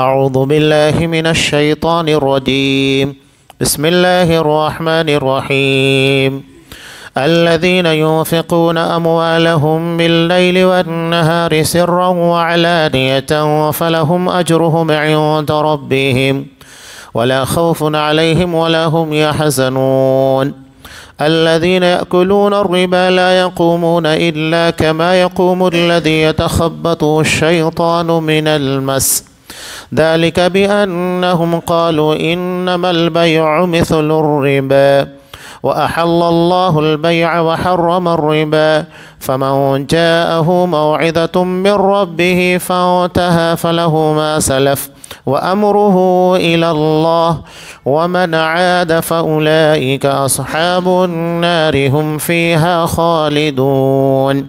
أعوذ بالله من الشيطان الرجيم. بسم الله الرحمن الرحيم. الذين ينفقون أموالهم بالليل والنهار سرا وعلانية فلهم أجرهم عند ربهم ولا خوف عليهم ولا هم يحزنون. الذين يأكلون الربا لا يقومون إلا كما يقوم الذي يتخبطه الشيطان من المس ذلك بأنهم قالوا إنما البيع مثل الربا وأحل الله البيع وحرم الربا فمن جاءه موعظة من ربه فانتهى فله ما سلف وأمره إلى الله ومن عاد فأولئك أصحاب النار هم فيها خالدون.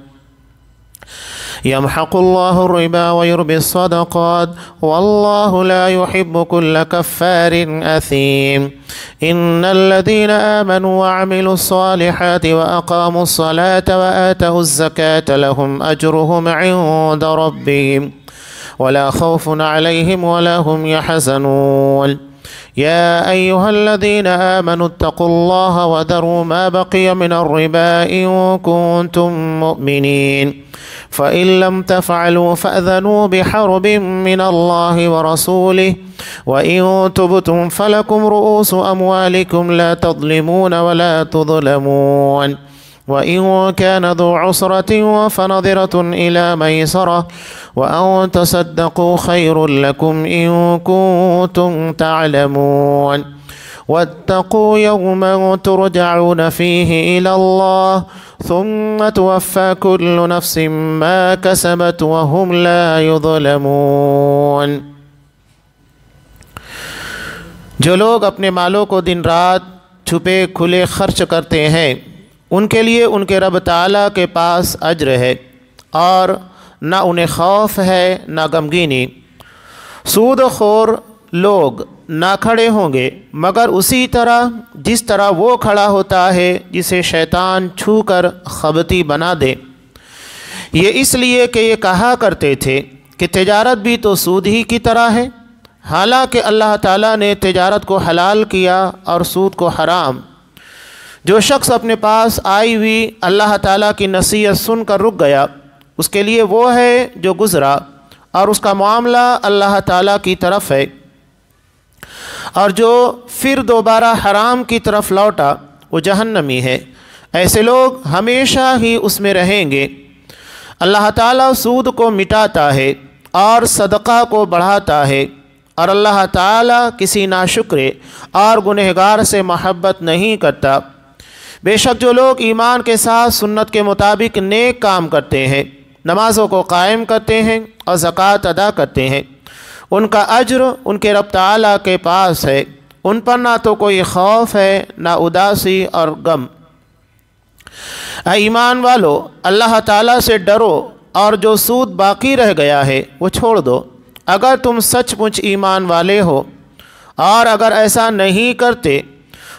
يمحق الله الربا ويربي الصدقات والله لا يحب كل كفار أثيم. إن الذين آمنوا وعملوا الصالحات وأقاموا الصلاة وآتوا الزكاة لهم أجرهم عند ربهم ولا خوف عليهم ولا هم يحزنون. يا أيها الذين آمنوا اتقوا الله وذروا ما بقي من الربا إن كنتم مؤمنين فإن لم تفعلوا فأذنوا بحرب من الله ورسوله وإن تبتم فلكم رؤوس أموالكم لا تظلمون ولا تظلمون. وإن كان ذو عسرة فنظرة إلى ميسرة وأن تصدقوا خير لكم إن كنتم تعلمون. واتقوا يوما ترجعون فيه إلى الله ثم توفى كل نفس ما كسبت وهم لا يظلمون. جو لوگ اپنے مالوں کو دن رات چھپے کھلے خرچ کرتے ہیں ان کے لیے ان کے رب تعالیٰ کے پاس اجر ہے اور نہ انہیں خوف ہے نہ غمگینی. سود خور لوگ نہ کھڑے ہوں گے مگر اسی طرح جس طرح وہ کھڑا ہوتا ہے جسے شیطان چھو کر خبتی بنا دے. یہ اس لیے کہ یہ کہا کرتے تھے کہ تجارت بھی تو سود ہی کی طرح ہے، حالانکہ اللہ تعالیٰ نے تجارت کو حلال کیا اور سود کو حرام. جو شخص اپنے پاس آئی ہوئی اللہ تعالیٰ کی نصیحت سن کر رک گیا اس کے لیے وہ ہے جو گزرا اور اس کا معاملہ اللہ تعالیٰ کی طرف ہے، اور جو پھر دوبارہ حرام کی طرف لوٹا وہ جہنمی ہے. ایسے لوگ ہمیشہ ہی اس میں رہیں گے. اللہ تعالیٰ سود کو مٹاتا ہے اور صدقہ کو بڑھاتا ہے اور اللہ تعالیٰ کسی ناشکرے اور گنہگار سے محبت نہیں کرتا. بے شک جو لوگ ایمان کے ساتھ سنت کے مطابق نیک کام کرتے ہیں، نمازوں کو قائم کرتے ہیں اور زکوٰۃ ادا کرتے ہیں، ان کا اجر ان کے رب تعالیٰ کے پاس ہے. ان پر نہ تو کوئی خوف ہے نہ اداسی اور غم. اے ایمان والو، اللہ تعالیٰ سے ڈرو اور جو سود باقی رہ گیا ہے وہ چھوڑ دو اگر تم سچ مچ ایمان والے ہو، اور اگر ایسا نہیں کرتے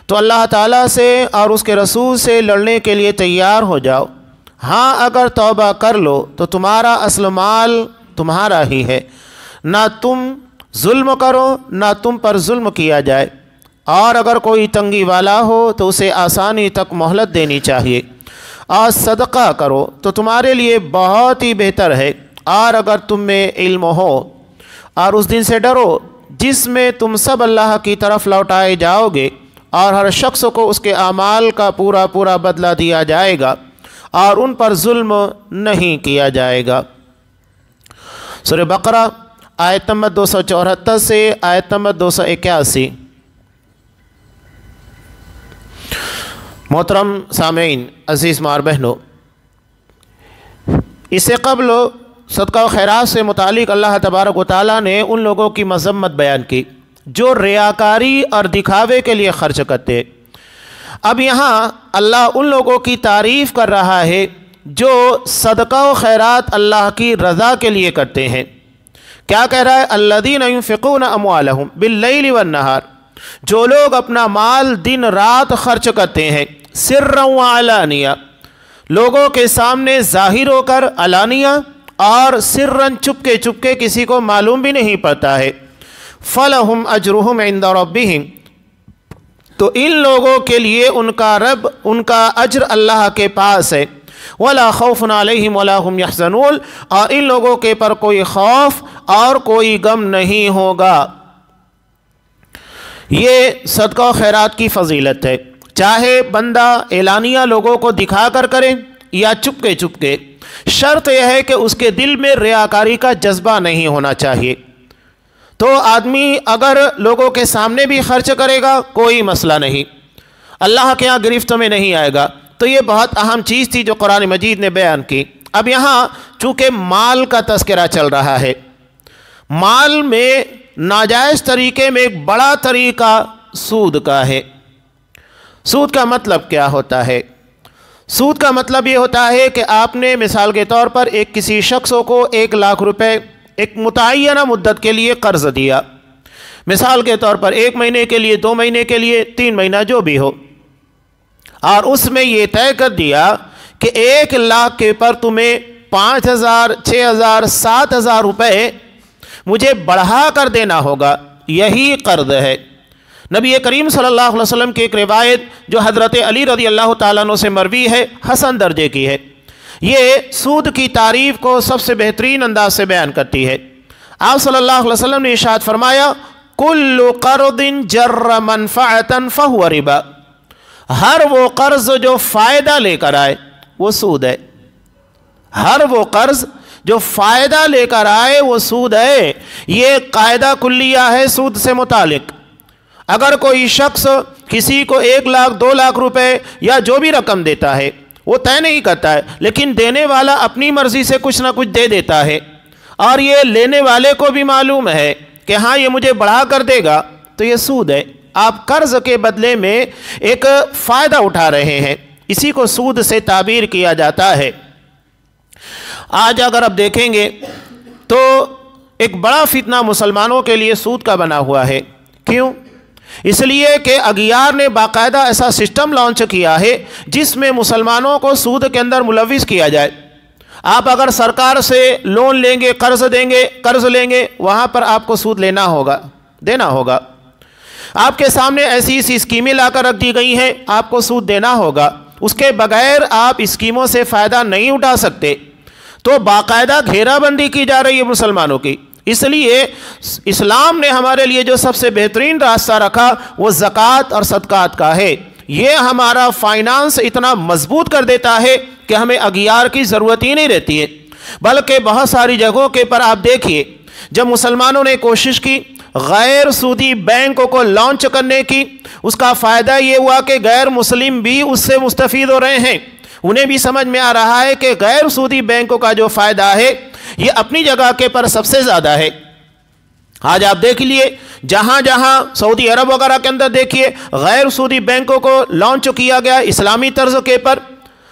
تو اللہ تعالیٰ سے اور اس کے رسول سے لڑنے کے لیے تیار ہو جاؤ. ہاں اگر توبہ کر لو تو تمہارا اصل مال تمہارا ہی ہے. نہ تم ظلم کرو نہ تم پر ظلم کیا جائے، اور اگر کوئی تنگی والا ہو تو اسے آسانی تک مہلت دینی چاہیے. اور صدقہ کرو تو تمہارے لیے بہت ہی بہتر ہے، اور اگر تم میں علم ہو. اور اس دن سے ڈرو جس میں تم سب اللہ کی طرف لوٹائے جاؤ گے، اور ہر شخص کو اس کے اعمال کا پورا پورا بدلہ دیا جائے گا اور ان پر ظلم نہیں کیا جائے گا. سورہ بقرہ آیت نمبر 274 سے آیت نمبر 281. محترم سامعین، عزیز ماں اور بہنوں، اس سے قبل صدقہ و خیرات سے متعلق اللہ تبارک و تعالیٰ نے ان لوگوں کی مذمت بیان کی جو ریاکاری اور دکھاوے کے لیے خرچ کرتے. اب یہاں اللہ ان لوگوں کی تعریف کر رہا ہے جو صدقہ و خیرات اللہ کی رضا کے لیے کرتے ہیں. کیا کہہ رہا ہے؟ الذین ينفقون اموالهم باللیل والنہار، جو لوگ اپنا مال دن رات خرچ کرتے ہیں، سرا وعلانیہ، لوگوں کے سامنے ظاہر ہو کر علانیہ، اور سرن چپکے چپکے کسی کو معلوم بھی نہیں پڑتا ہے. فلہم اجرہم عند ربہم، تو ان لوگوں کے لیے ان کا اجر اللہ کے پاس ہے۔ ولا خوف علیہم ولا هم یحزنون، اور ان لوگوں کے پر کوئی خوف اور کوئی غم نہیں ہوگا۔ یہ صدقہ و خیرات کی فضیلت ہے، چاہے بندہ اعلانیہ لوگوں کو دکھا کر کرے یا چپکے چپکے، شرط یہ ہے کہ اس کے دل میں ریاکاری کا جذبہ نہیں ہونا چاہیے۔ تو آدمی اگر لوگوں کے سامنے بھی خرچ کرے گا کوئی مسئلہ نہیں، اللہ کے ہاں گرفت میں نہیں آئے گا۔ تو یہ بہت اہم چیز تھی جو قرآن مجید نے بیان کی۔ اب یہاں چونکہ مال کا تذکرہ چل رہا ہے، مال میں ناجائز طریقے میں ایک بڑا طریقہ سود کا ہے۔ سود کا مطلب کیا ہوتا ہے؟ سود کا مطلب یہ ہوتا ہے کہ آپ نے مثال کے طور پر کسی شخص کو 1 لاکھ روپے ایک متعینہ مدت کے لیے قرض دیا، مثال کے طور پر 1 مہینے کے لیے، 2 مہینے کے لیے، 3 مہینہ جو بھی ہو، اور اس میں یہ طے کر دیا کہ 1 لاکھ کے پر تمہیں 5,000 6,000 7,000 روپے مجھے بڑھا کر دینا ہوگا، یہی قرض ہے۔ نبی کریم صلی اللہ علیہ وسلم کی ایک روایت جو حضرت علی رضی اللہ تعالیٰ عنہ سے مروی ہے، حسن درجے کی ہے، یہ سود کی تعریف کو سب سے بہترین انداز سے بیان کرتی ہے۔ آپ صلی اللہ علیہ وسلم نے ارشاد فرمایا، کل قرض جر منفعتا فہو ربا، ہر وہ قرض جو فائدہ لے کر آئے وہ سود ہے، ہر وہ قرض جو فائدہ لے کر آئے وہ سود ہے۔ یہ قاعدہ کلیہ ہے سود سے متعلق۔ اگر کوئی شخص کسی کو 1 لاکھ 2 لاکھ روپے یا جو بھی رقم دیتا ہے وہ طے نہیں کرتا ہے، لیکن دینے والا اپنی مرضی سے کچھ نہ کچھ دے دیتا ہے، اور یہ لینے والے کو بھی معلوم ہے کہ ہاں یہ مجھے بڑھا کر دے گا، تو یہ سود ہے۔ آپ قرض کے بدلے میں ایک فائدہ اٹھا رہے ہیں، اسی کو سود سے تعبیر کیا جاتا ہے۔ آج اگر آپ دیکھیں گے تو ایک بڑا فتنہ مسلمانوں کے لیے سود کا بنا ہوا ہے۔ کیوں؟ اس لیے کہ اغیار نے باقاعدہ ایسا سسٹم لانچ کیا ہے جس میں مسلمانوں کو سود کے اندر ملوث کیا جائے۔ آپ اگر سرکار سے لون لیں گے، قرض لیں گے، وہاں پر آپ کو سود دینا ہوگا۔ آپ کے سامنے ایسی اسکیمیں لا کر رکھ دی گئی ہیں، آپ کو سود دینا ہوگا، اس کے بغیر آپ اسکیموں سے فائدہ نہیں اٹھا سکتے۔ تو باقاعدہ گھیرا بندی کی جا رہی ہے مسلمانوں کی۔ اس لیے اسلام نے ہمارے لیے جو سب سے بہترین راستہ رکھا وہ زکوٰۃ اور صدقات کا ہے۔ یہ ہمارا فائنانس اتنا مضبوط کر دیتا ہے کہ ہمیں اغیار کی ضرورت ہی نہیں رہتی ہے، بلکہ بہت ساری جگہوں کے پر آپ دیکھیے جب مسلمانوں نے کوشش کی غیر سودی بینکوں کو لانچ کرنے کی، اس کا فائدہ یہ ہوا کہ غیر مسلم بھی اس سے مستفید ہو رہے ہیں۔ انہیں بھی سمجھ میں آ رہا ہے کہ غیر سودی بینکوں کا جو فائدہ ہے یہ اپنی جگہ کے پر سب سے زیادہ ہے۔ آج آپ دیکھ لیے جہاں جہاں سعودی عرب وغیرہ کے اندر دیکھیے غیر سودی بینکوں کو لانچ کیا گیا اسلامی طرز کے پر،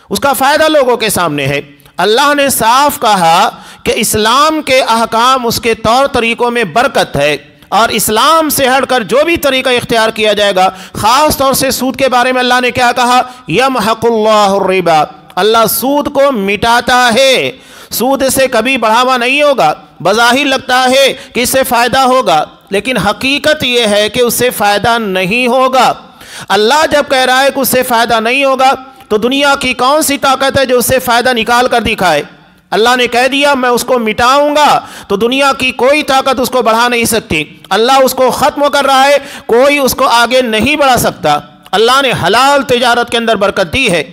اس کا فائدہ لوگوں کے سامنے ہے۔ اللہ نے صاف کہا کہ اسلام کے احکام، اس کے طور طریقوں میں برکت ہے، اور اسلام سے ہٹ کر جو بھی طریقہ اختیار کیا جائے گا، خاص طور سے سود کے بارے میں اللہ نے کیا کہا؟ یمحق اللہ الربا، اللہ سود کو مٹاتا ہے۔ سود سے کبھی بڑھاوا نہیں ہوگا۔ بظاہر لگتا ہے کہ اس سے فائدہ ہوگا، لیکن حقیقت یہ ہے کہ اس سے فائدہ نہیں ہوگا۔ اللہ جب کہہ رہا ہے کہ اس سے فائدہ نہیں ہوگا تو دنیا کی کون سی طاقت ہے جو اس سے فائدہ نکال کر دکھائے؟ اللہ نے کہہ دیا میں اس کو مٹاؤں گا تو دنیا کی کوئی طاقت اس کو بڑھا نہیں سکتی۔ اللہ اس کو ختم کر رہا ہے، کوئی اس کو آگے نہیں بڑھا سکتا۔ اللہ نے حلال تجارت کے اندر برکت دی ہے۔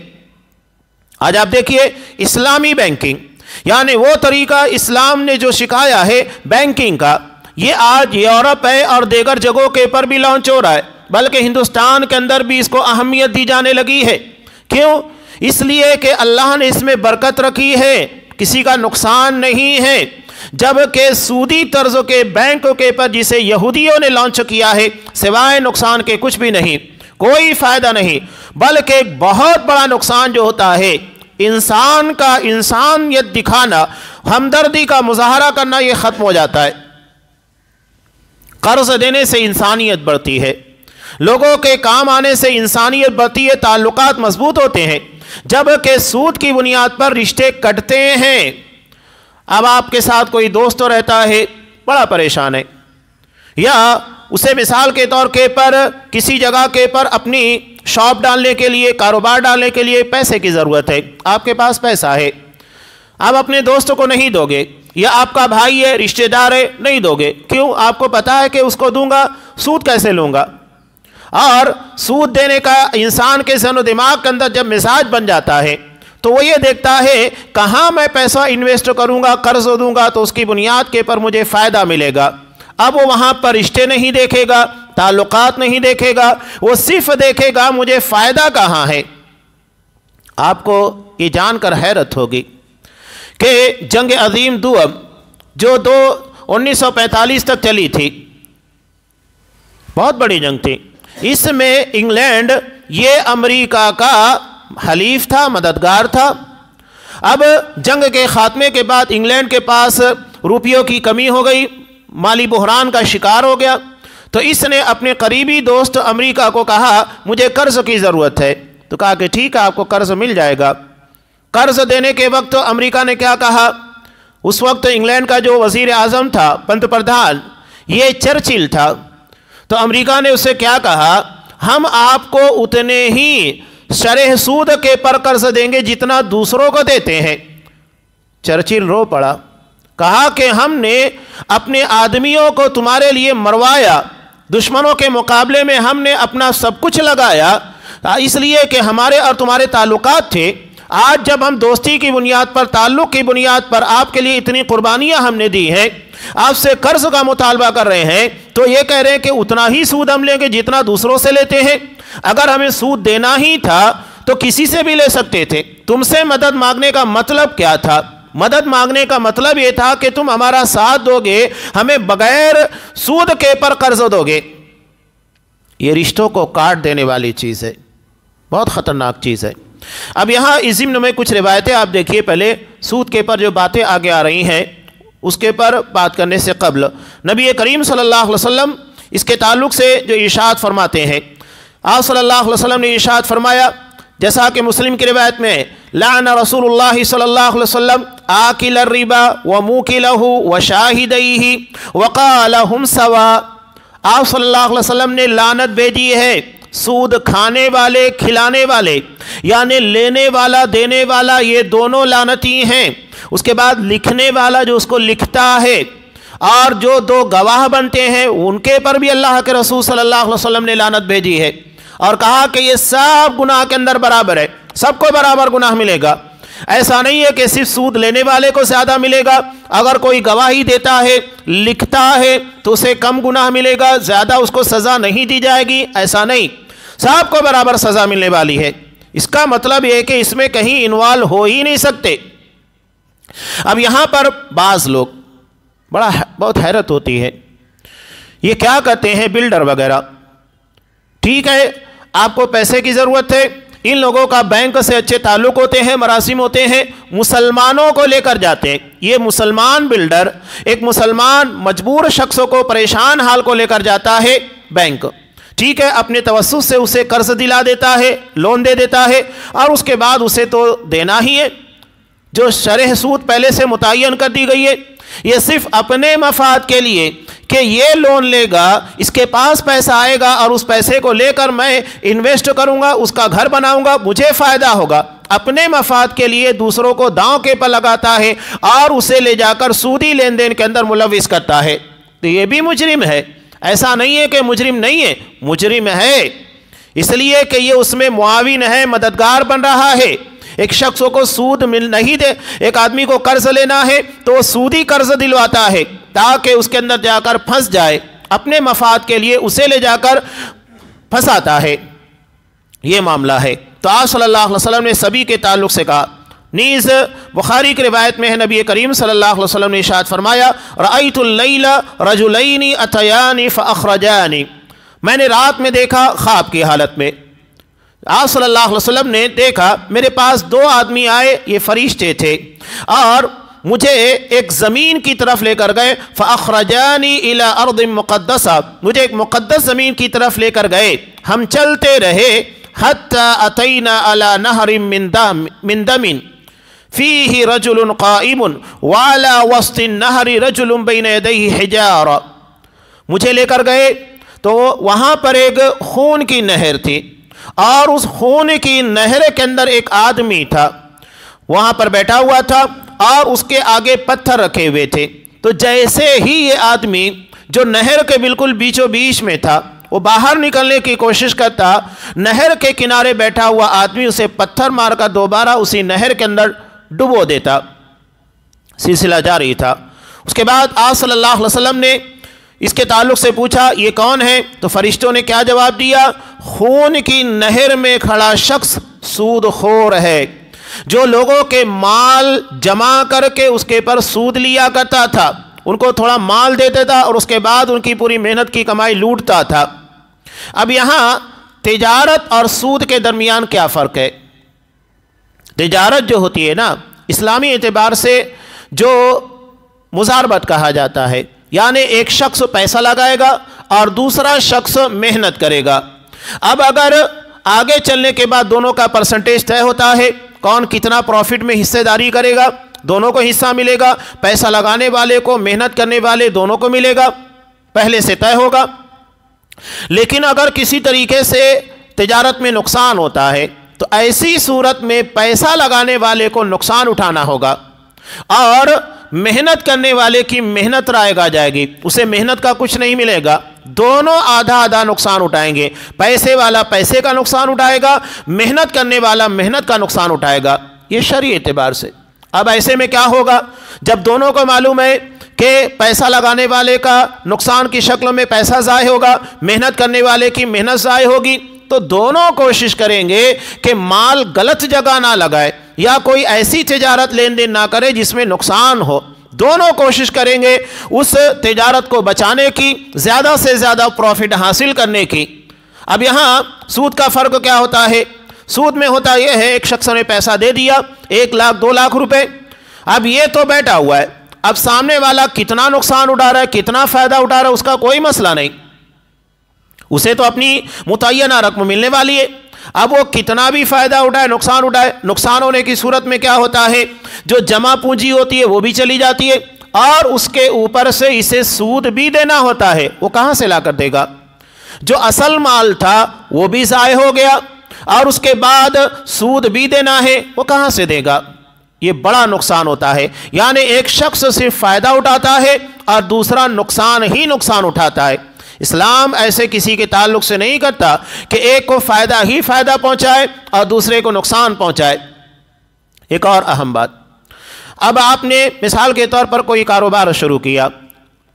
آج آپ دیکھیے اسلامی بینکنگ، یعنی وہ طریقہ اسلام نے جو سکھایا ہے بینکنگ کا، یہ آج یورپ ہے اور دیگر جگہوں کے پر بھی لانچ ہو رہا ہے، بلکہ ہندوستان کے اندر بھی اس کو اہمیت دی جانے لگی ہے۔ کیوں؟ اس لیے کہ اللہ نے اس میں برکت رکھی ہے، کسی کا نقصان نہیں ہے۔ جبکہ سودی طرز کے بینکوں کے پر جسے یہودیوں نے لانچ کیا ہے، سوائے نقصان کے کچھ بھی نہیں، کوئی فائدہ نہیں، بلکہ ایک بہت بڑا نقصان جو ہوتا ہے انسان کا انسانیت دکھانا، ہمدردی کا مظاہرہ کرنا، یہ ختم ہو جاتا ہے۔ قرض دینے سے انسانیت بڑھتی ہے، لوگوں کے کام آنے سے انسانیت بڑھتی ہے، تعلقات مضبوط ہوتے ہیں، جبکہ سود کی بنیاد پر رشتے کٹتے ہیں۔ اب آپ کے ساتھ کوئی دوست رہتا ہے، بڑا پریشان ہے، یا اسے مثال کے طور کے پر کسی جگہ کے پر اپنی شاپ ڈالنے کے لیے، کاروبار ڈالنے کے لیے پیسے کی ضرورت ہے، آپ کے پاس پیسہ ہے، آپ اپنے دوست کو نہیں دو گے، یا آپ کا بھائی ہے، رشتہ دار ہے، نہیں دو گے، کیوں؟ آپ کو پتا ہے کہ اس کو دوں گا، سود کیسے لوں گا؟ اور سود دینے کا انسان کے ذہن و دماغ کے اندر جب مزاج بن جاتا ہے تو وہ یہ دیکھتا ہے کہاں میں پیسہ انویسٹ کروں گا، قرض دوں گا تو اس کی بنیاد کے پر مجھے فائدہ ملے گا۔ اب وہ وہاں پر رشتے نہیں دیکھے گا، تعلقات نہیں دیکھے گا، وہ صرف دیکھے گا مجھے فائدہ کہاں ہے۔ آپ کو یہ جان کر حیرت ہوگی کہ جنگ عظیم دوم جو 1945 تک چلی تھی، بہت بڑی جنگ تھی، اس میں انگلینڈ یہ امریکہ کا حلیف تھا، مددگار تھا۔ اب جنگ کے خاتمے کے بعد انگلینڈ کے پاس روپیوں کی کمی ہو گئی، مالی بحران کا شکار ہو گیا، تو اس نے اپنے قریبی دوست امریکہ کو کہا مجھے قرض کی ضرورت ہے، تو کہا کہ ٹھیک ہے آپ کو قرض مل جائے گا۔ قرض دینے کے وقت امریکہ نے کیا کہا؟ اس وقت انگلینڈ کا جو وزیر اعظم تھا، پنت پردھان، یہ چرچل تھا، تو امریکہ نے اس سے کیا کہا؟ ہم آپ کو اتنے ہی شرح سود کے پر قرض دیں گے جتنا دوسروں کو دیتے ہیں۔ چرچل رو پڑا، کہا کہ ہم نے اپنے آدمیوں کو تمہارے لیے مروایا، دشمنوں کے مقابلے میں ہم نے اپنا سب کچھ لگایا، اس لیے کہ ہمارے اور تمہارے تعلقات تھے۔ آج جب ہم دوستی کی بنیاد پر، تعلق کی بنیاد پر آپ کے لیے اتنی قربانیاں ہم نے دی ہیں، آپ سے قرض کا مطالبہ کر رہے ہیں، تو یہ کہہ رہے ہیں کہ اتنا ہی سود ہم لیں گے جتنا دوسروں سے لیتے ہیں۔ اگر ہمیں سود دینا ہی تھا تو کسی سے بھی لے سکتے تھے، تم سے مدد مانگنے کا مطلب کیا تھا؟ مدد مانگنے کا مطلب یہ تھا کہ تم ہمارا ساتھ دو گے، ہمیں بغیر سود کے پر قرض دو گے۔ یہ رشتوں کو کاٹ دینے والی چیز ہے، بہت خطرناک چیز ہے۔ اب یہاں اس ضمن میں کچھ روایتیں آپ دیکھیے، پہلے سود کے پر جو باتیں آگے آ رہی ہیں اس کے پر بات کرنے سے قبل نبی کریم صلی اللہ علیہ وسلم اس کے تعلق سے جو ارشاد فرماتے ہیں، آپ صلی اللہ علیہ وسلم نے ارشاد فرمایا، جیسا کہ مسلم کی روایت میں، لعن رسول اللہ صلی اللہ علیہ وسلم آکل الربا وموکلہ وشاہدیہ وقال ہم سوا۔ آپ صلی اللہ علیہ وسلم نے لعنت بھیجی ہے سود کھانے والے، کھلانے والے، یعنی لینے والا دینے والا، یہ دونوں لعنتی ہیں۔ اس کے بعد لکھنے والا جو اس کو لکھتا ہے، اور جو دو گواہ بنتے ہیں ان کے پر بھی اللہ کے رسول صلی اللہ علیہ وسلم نے لعنت بھیجی ہے، اور کہا کہ یہ سب گناہ کے اندر برابر ہے، سب کو برابر گناہ ملے گا۔ ایسا نہیں ہے کہ صرف سود لینے والے کو زیادہ ملے گا، اگر کوئی گواہی دیتا ہے، لکھتا ہے تو اسے کم گناہ ملے گا، زیادہ اس کو سزا نہیں دی جائے گی، ایسا نہیں، سب کو برابر سزا ملنے والی ہے۔ اس کا مطلب یہ ہے کہ اس میں کہیں انوالو ہو ہی نہیں سکتے۔ اب یہاں پر بعض لوگ بہت حیرت ہوتی ہے، یہ کیا کہتے ہیں بلڈر وغیرہ، ٹھیک ہے آپ کو پیسے کی ضرورت ہے، ان لوگوں کا بینک سے اچھے تعلق ہوتے ہیں، مراسم ہوتے ہیں، مسلمانوں کو لے کر جاتے ہیں۔ یہ مسلمان بلڈر ایک مسلمان مجبور شخص کو، پریشان حال کو لے کر جاتا ہے بینک، ٹھیک ہے، اپنے توسط سے اسے قرض دلا دیتا ہے، لون دے دیتا ہے، اور اس کے بعد اسے تو دینا ہی ہے جو شرح سود پہلے سے متعین کر دی گئی ہے۔ یہ صرف اپنے مفاد کے لیے کہ یہ لون لے گا، اس کے پاس پیسہ آئے گا اور اس پیسے کو لے کر میں انویسٹ کروں گا، اس کا گھر بناؤں گا، مجھے فائدہ ہوگا، اپنے مفاد کے لیے دوسروں کو داؤں کے پر لگاتا ہے اور اسے لے جا کر سودی لین دین کے اندر ملوث کرتا ہے، تو یہ بھی مجرم ہے۔ ایسا نہیں ہے کہ مجرم نہیں ہے، مجرم ہے، اس لیے کہ یہ اس میں معاون ہے، مددگار بن رہا ہے۔ ایک شخص کو سود نہیں دے، ایک آدمی کو قرض لینا ہے تو وہ سودی قرض دلواتا ہے تاکہ اس کے اندر جا کر پھنس جائے، اپنے مفاد کے لیے اسے لے جا کر پھنساتا ہے، یہ معاملہ ہے۔ تو آپ صلی اللہ علیہ وسلم نے سبھی کے تعلق سے کہا۔ نیز بخاری کی روایت میں ہے، نبی کریم صلی اللہ علیہ وسلم نے ارشاد فرمایا، رأیت اللیل رجلین اتیانی فاخرجانی، میں نے رات میں دیکھا خواب کی حالت میں، آپ صلی اللہ علیہ وسلم نے دیکھا میرے پاس دو آدمی آئے، یہ فرشتے تھے، اور مجھے ایک زمین کی طرف لے کر گئے، فاخرجانی الی ارض مقدسہ، مجھے ایک مقدس زمین کی طرف لے کر گئے، ہم چلتے رہے، حتی اتینا علی نہر من دم فیہ رجل قائم وعلی وسط النہر رجل بین یدیہ حجارہ، مجھے لے کر گئے تو وہاں پر ایک خون کی نہر تھی، اور اس خون کی نہر کے اندر ایک آدمی تھا، وہاں پر بیٹھا ہوا تھا اور اس کے آگے پتھر رکھے ہوئے تھے۔ تو جیسے ہی یہ آدمی جو نہر کے بالکل بیچوں بیچ میں تھا وہ باہر نکلنے کی کوشش کرتا، نہر کے کنارے بیٹھا ہوا آدمی اسے پتھر مار کر دوبارہ اسی نہر کے اندر ڈبو دیتا۔ سلسلہ جاری تھا۔ اس کے بعد آپ صلی اللہ علیہ وسلم نے اس کے تعلق سے پوچھا یہ کون ہے؟ تو فرشتوں نے کیا جواب دیا؟ خون کی نہر میں کھڑا شخص سود خور ہے، جو لوگوں کے مال جمع کر کے اس کے پر سود لیا کرتا تھا، ان کو تھوڑا مال دیتا تھا اور اس کے بعد ان کی پوری محنت کی کمائی لوٹتا تھا۔ اب یہاں تجارت اور سود کے درمیان کیا فرق ہے؟ تجارت جو ہوتی ہے نا، اسلامی اعتبار سے جو مزاربت کہا جاتا ہے، یعنی ایک شخص پیسہ لگائے گا اور دوسرا شخص محنت کرے گا۔ اب اگر آگے چلنے کے بعد دونوں کا پرسنٹیج طے ہوتا ہے، کون کتنا پروفٹ میں حصہ داری کرے گا، دونوں کو حصہ ملے گا، پیسہ لگانے والے کو محنت کرنے والے دونوں کو ملے گا، پہلے سے طے ہوگا۔ لیکن اگر کسی طریقے سے تجارت میں نقصان ہوتا ہے تو ایسی صورت میں پیسہ لگانے والے کو نقصان اٹھانا ہوگا اور محنت کرنے والے کی محنت رائگا جائے گی، اسے محنت کا کچھ نہیں ملے گا، دونوں آدھا آدھا نقصان اٹھائیں گے، پیسے والا پیسے کا نقصان اٹھائے گا، محنت کرنے والا محنت کا نقصان اٹھائے گا، یہ شرعی اعتبار سے۔ اب ایسے میں کیا ہوگا؟ جب دونوں کو معلوم ہے کہ پیسہ لگانے والے کا نقصان کی شکل میں پیسہ ضائع ہوگا، محنت کرنے والے کی محنت ضائع ہوگی، تو دونوں کوشش کریں گے کہ مال غلط جگہ نہ لگائے یا کوئی ایسی تجارت لین دین نہ کرے جس میں نقصان ہو۔ دونوں کوشش کریں گے اس تجارت کو بچانے کی، زیادہ سے زیادہ پروفٹ حاصل کرنے کی۔ اب یہاں سود کا فرق کیا ہوتا ہے؟ سود میں ہوتا یہ ہے ایک شخص نے پیسہ دے دیا 1 لاکھ 2 لاکھ روپے، اب یہ تو بیٹھا ہوا ہے، اب سامنے والا کتنا نقصان اٹھا رہا ہے کتنا فائدہ اٹھا رہا ہے اس کا کوئی مسئلہ نہیں، اسے تو اپنی متعینہ رقم ملنے والی ہے۔ اب وہ کتنا بھی فائدہ اٹھائے نقصان ہونے کی صورت میں کیا ہوتا ہے؟ جو جمع پونجی ہوتی ہے وہ بھی چلی جاتی ہے اور اس کے اوپر سے اسے سود بھی دینا ہوتا ہے، وہ کہاں سے لا کر دے گا؟ جو اصل مال تھا وہ بھی ضائع ہو گیا اور اس کے بعد سود بھی دینا ہے، وہ کہاں سے دے گا؟ یہ بڑا نقصان ہوتا ہے۔ یعنی ایک شخص صرف فائدہ اٹھاتا ہے اور دوسرا نقصان ہی نقصان اٹھاتا ہے۔ اسلام ایسے کسی کے تعلق سے نہیں کرتا کہ ایک کو فائدہ ہی فائدہ پہنچائے اور دوسرے کو نقصان پہنچائے۔ ایک اور اہم بات، اب آپ نے مثال کے طور پر کوئی کاروبار شروع کیا،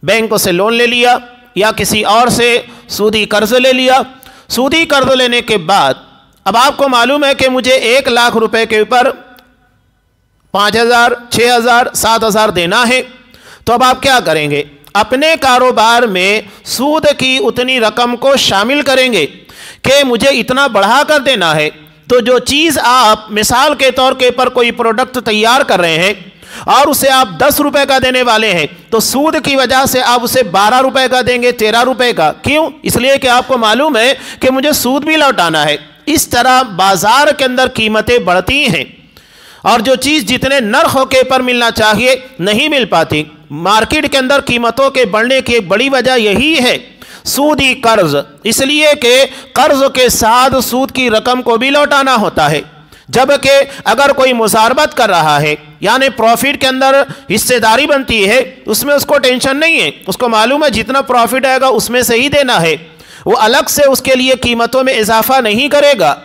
بینک سے لون لے لیا یا کسی اور سے سودی قرض لے لیا، سودی قرض لینے کے بعد اب آپ کو معلوم ہے کہ مجھے 1 لاکھ روپے کے اوپر 5,000 6,000 7,000 دینا ہے، تو اب آپ کیا کریں گے؟ اپنے کاروبار میں سود کی اتنی رقم کو شامل کریں گے کہ مجھے اتنا بڑھا کر دینا ہے۔ تو جو چیز آپ مثال کے طور کے پر کوئی پروڈکٹ تیار کر رہے ہیں اور اسے آپ 10 روپے کا دینے والے ہیں تو سود کی وجہ سے آپ اسے 12 روپے کا دیں گے 13 روپے کا، کیوں؟ اس لیے کہ آپ کو معلوم ہے کہ مجھے سود بھی لوٹانا ہے۔ اس طرح بازار کے اندر قیمتیں بڑھتی ہیں اور جو چیز جتنے نرخ کے پر ملنا چاہیے نہیں مل پاتی۔ مارکیٹ کے اندر قیمتوں کے بڑھنے کی ایک بڑی وجہ یہی ہے سودی قرض، اس لیے کہ قرض کے ساتھ سود کی رقم کو بھی لوٹانا ہوتا ہے، جبکہ اگر کوئی مزاربت کر رہا ہے یعنی پروفٹ کے اندر حصے داری بنتی ہے اس میں اس کو ٹینشن نہیں ہے، اس کو معلوم ہے جتنا پروفٹ آئے گا اس میں سے ہی دینا ہے، وہ الگ سے اس کے لیے قیمتوں میں اضافہ نہیں کرے گا۔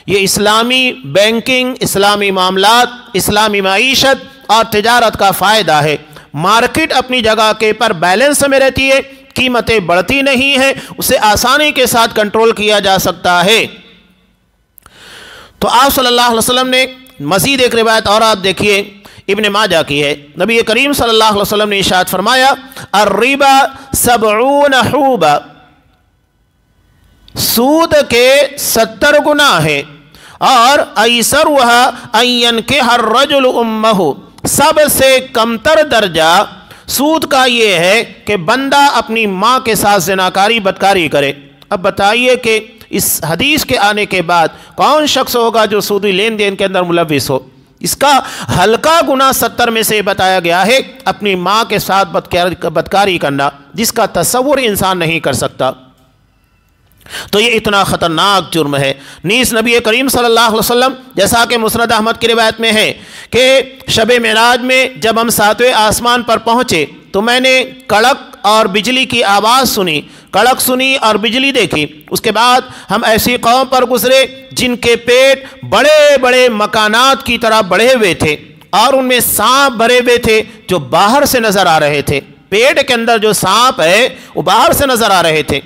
یہ اسلامی بینکنگ، اسلامی معاملات، اسلامی معیشت اور تجارت کا فائدہ ہے۔ مارکیٹ اپنی جگہ کے پر بیلنس میں رہتی ہے، قیمتیں بڑھتی نہیں ہیں، اسے آسانی کے ساتھ کنٹرول کیا جا سکتا ہے۔ تو آپ صلی اللہ علیہ وسلم نے مزید ایک روایت اور آپ دیکھیے ابن ماجہ کی ہے، نبی کریم صلی اللہ علیہ وسلم نے ارشاد فرمایا الربا 70 حوبا، سود کے 70 گناہ ہیں، اور ایسرها ان ينكح الرجل امه، سب سے کمتر درجہ سود کا یہ ہے کہ بندہ اپنی ماں کے ساتھ زناکاری بدکاری کرے۔ اب بتائیے کہ اس حدیث کے آنے کے بعد کون شخص ہوگا جو سودی لین دین کے اندر ملوث ہو؟ اس کا ہلکا گناہ 70 میں سے بتایا گیا ہے اپنی ماں کے ساتھ بدکاری کرنا، جس کا تصور انسان نہیں کر سکتا۔ تو یہ اتنا خطرناک جرم ہے۔ نیز نبی کریم صلی اللہ علیہ وسلم جیسا کہ مسند احمد کی روایت میں ہے کہ شب معراج میں جب ہم 7ویں آسمان پر پہنچے تو میں نے کڑک اور بجلی کی آواز سنی، کڑک سنی اور بجلی دیکھی۔ اس کے بعد ہم ایسی قوم پر گزرے جن کے پیٹ بڑے بڑے مکانات کی طرح بڑھے ہوئے تھے اور ان میں سانپ بھرے ہوئے تھے جو باہر سے نظر آ رہے تھے۔ پیٹ کے اندر جو سانپ ہے وہ باہر سے نظر آ رہے تھے۔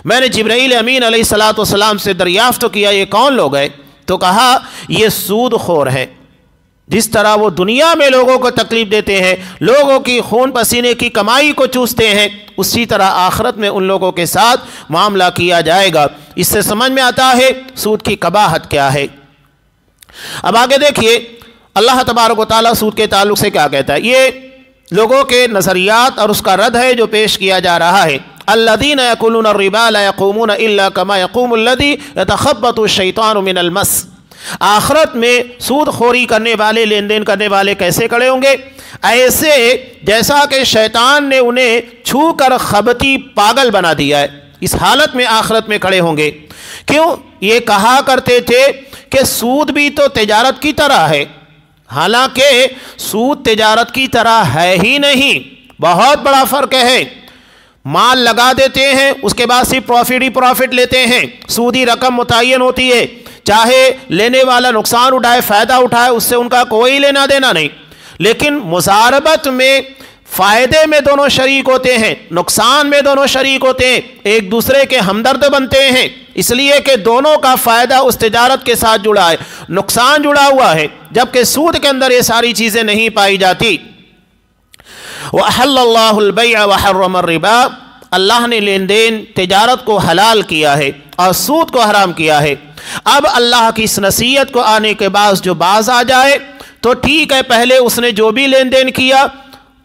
میں نے جبرائیل امین علیہ السلام سے دریافت کیا یہ کون لوگ ہیں؟ تو کہا یہ سود خور ہیں۔ جس طرح وہ دنیا میں لوگوں کو تکلیف دیتے ہیں، لوگوں کی خون پسینے کی کمائی کو چوستے ہیں، اسی طرح آخرت میں ان لوگوں کے ساتھ معاملہ کیا جائے گا۔ اس سے سمجھ میں آتا ہے سود کی قباحت کیا ہے۔ اب آگے دیکھیے اللہ تبارک و تعالیٰ سود کے تعلق سے کیا کہتا ہے۔ یہ لوگوں کے نظریات اور اس کا رد ہے جو پیش کیا جا رہا ہے۔ الذین یأکلون الربا لا یقومون الا کما یقوم الذی یتخبط الشیطان من المس۔ آخرت میں سود خوری کرنے والے، لین دین کرنے والے کیسے کھڑے ہوں گے؟ ایسے جیسا کہ شیطان نے انہیں چھو کر خبتی پاگل بنا دیا ہے، اس حالت میں آخرت میں کھڑے ہوں گے۔ کیوں؟ یہ کہا کرتے تھے کہ سود بھی تو تجارت کی طرح ہے، حالانکہ سود تجارت کی طرح ہے ہی نہیں، بہت بڑا فرق ہے۔ مال لگا دیتے ہیں، اس کے بعد صرف پروفٹ ہی پروفٹ لیتے ہیں، سودی رقم متعین ہوتی ہے، چاہے لینے والا نقصان اٹھائے فائدہ اٹھائے، اس سے ان کا کوئی لینا دینا نہیں۔ لیکن مضاربت میں فائدے میں دونوں شریک ہوتے ہیں، نقصان میں دونوں شریک ہوتے ہیں، ایک دوسرے کے ہمدرد بنتے ہیں، اس لیے کہ دونوں کا فائدہ اس تجارت کے ساتھ جڑا ہے، نقصان جڑا ہوا ہے، جبکہ سود کے اندر یہ ساری چیزیں نہیں پائی جاتی۔ وَأَحَلَّ اللَّهُ الْبَيْعَ وَحَرَّمَ الرِّبَا، اللہ نے لین دین تجارت کو حلال کیا ہے اور سود کو حرام کیا ہے۔ اب اللہ کی اس نصیحت کو آنے کے بعد جو باز آ جائے تو ٹھیک ہے، پہلے اس نے جو بھی لین دین کیا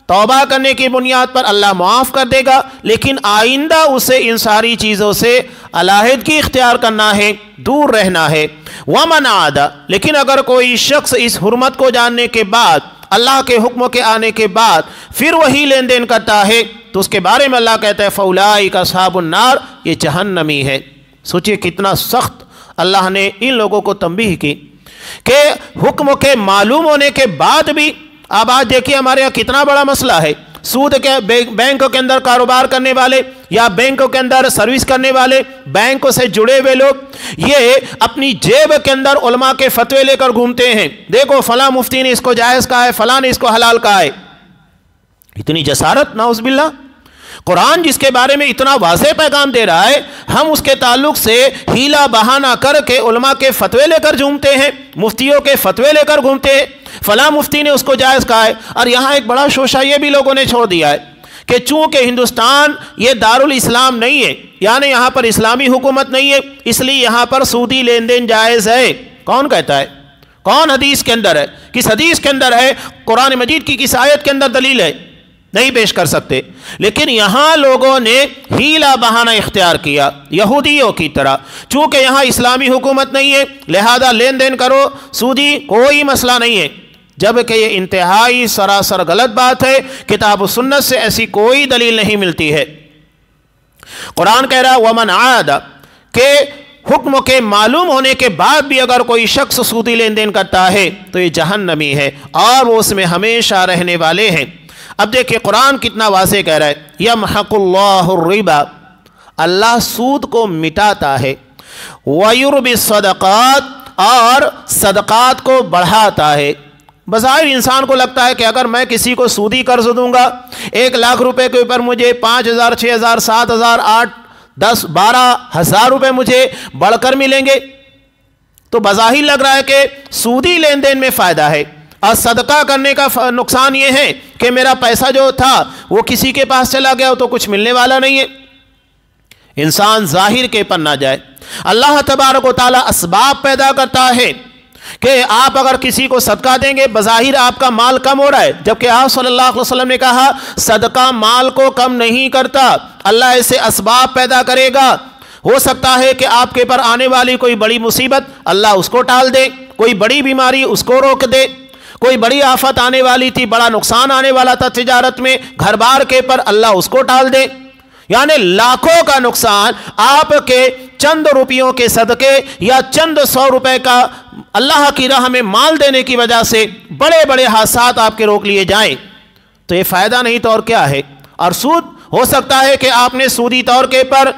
توبہ کرنے کی بنیاد پر اللہ معاف کر دے گا، لیکن آئندہ اسے ان ساری چیزوں سے علیحدگی اختیار کرنا ہے، دور رہنا ہے۔ وَمَنْ عَادَ، لیکن اگر کوئی شخص اس حرمت کو جاننے کے بعد، اللہ کے حکموں کے آنے کے بعد پھر وہی لین دین کرتا ہے تو اس کے بارے میں اللہ کہتا ہے فَأُولَٰئِکَ أَصْحَابُ النَّارِ، یہ جہنمی ہے۔ سوچئے کتنا سخت اللہ نے ان لوگوں کو تنبیہ کی کہ حکم کے معلوم ہونے کے بعد بھی۔ اب آج دیکھیے ہمارے یہاں کتنا بڑا مسئلہ ہے، سود کے بینکوں کے اندر کاروبار کرنے والے یا بینکوں کے اندر سروس کرنے والے، بینکوں سے جڑے ہوئے لوگ، یہ اپنی جیب کے اندر علماء کے فتوے لے کر گھومتے ہیں، دیکھو فلاں مفتی نے اس کو جائز کہا ہے، فلاں نے اس کو حلال کہا ہے۔ اتنی جسارت، نعوذ باللہ۔ قرآن جس کے بارے میں اتنا واضح پیغام دے رہا ہے، ہم اس کے تعلق سے ہیلا بہانہ کر کے علماء کے فتوے لے کر گھومتے ہیں، مفتیوں کے فتوے لے کر گھومتے ہیں، فلاں مفتی نے اس کو جائز کہا ہے۔ اور یہاں ایک بڑا شوشہ یہ بھی لوگوں نے چھوڑ دیا ہے کہ چونکہ ہندوستان یہ دارالاسلام نہیں ہے، یعنی یہاں پر اسلامی حکومت نہیں ہے، اس لیے یہاں پر سودی لین دین جائز ہے۔ کون کہتا ہے؟ کون حدیث کے اندر ہے؟ کس حدیث کے اندر ہے؟ قرآن مجید کی کس آیت کے اندر دلیل ہے؟ نہیں پیش کر سکتے۔ لیکن یہاں لوگوں نے ہیلا بہانہ اختیار کیا یہودیوں کی طرح، چونکہ یہاں اسلامی حکومت نہیں ہے لہذا لین دین کرو، سودی کوئی مسئلہ نہیں ہے، جبکہ یہ انتہائی سراسر غلط بات ہے۔ کتاب و سنت سے ایسی کوئی دلیل نہیں ملتی ہے۔ قرآن کہہ رہا وَمَنْ عَادَ کہ حکم کے معلوم ہونے کے بعد بھی اگر کوئی شخص سودی لین دین کرتا ہے تو یہ جہنمی ہے اور وہ اس میں ہمیشہ رہنے والے ہیں۔ اب دیکھیں قرآن کتنا واضح کہہ رہا ہے، یمحق اللہ الربا، اللہ سود کو مٹاتا ہے، ویربی الصدقات، اور صدقات کو بڑھاتا ہے۔ بظاہر انسان کو لگتا ہے کہ اگر میں کسی کو سودی قرض دوں گا 1 لاکھ روپے کے اوپر مجھے 5,000 6,000 7,000 8 10 12,000 روپے مجھے بڑھ کر ملیں گے، تو بظاہر لگ رہا ہے کہ سودی لین دین میں فائدہ ہے، اور صدقہ کرنے کا نقصان یہ ہے کہ میرا پیسہ جو تھا وہ کسی کے پاس چلا گیا تو کچھ ملنے والا نہیں ہے۔ انسان ظاہر کے پر نہ جائے، اللہ تبارک و تعالیٰ اسباب پیدا کرتا ہے کہ آپ اگر کسی کو صدقہ دیں گے بظاہر آپ کا مال کم ہو رہا ہے، جبکہ آپ صلی اللہ علیہ وسلم نے کہا صدقہ مال کو کم نہیں کرتا، اللہ ایسے اسباب پیدا کرے گا۔ ہو سکتا ہے کہ آپ کے پر آنے والی کوئی بڑی مصیبت اللہ اس کو ٹال دے، کوئی بڑی بیماری اس کو روک دے، کوئی بڑی آفت آنے والی تھی، بڑا نقصان آنے والا تھا تجارت میں، گھر بار کے پر اللہ اس کو ٹال دے۔ یعنی لاکھوں کا نقصان آپ کے چند روپیوں کے صدقے یا چند 100 روپے کا اللہ کی راہ میں مال دینے کی وجہ سے بڑے بڑے حادثات آپ کے روک لیے جائیں، تو یہ فائدہ نہیں تو اور کیا ہے۔ اور سود ہو سکتا ہے کہ آپ نے سودی طور کے پر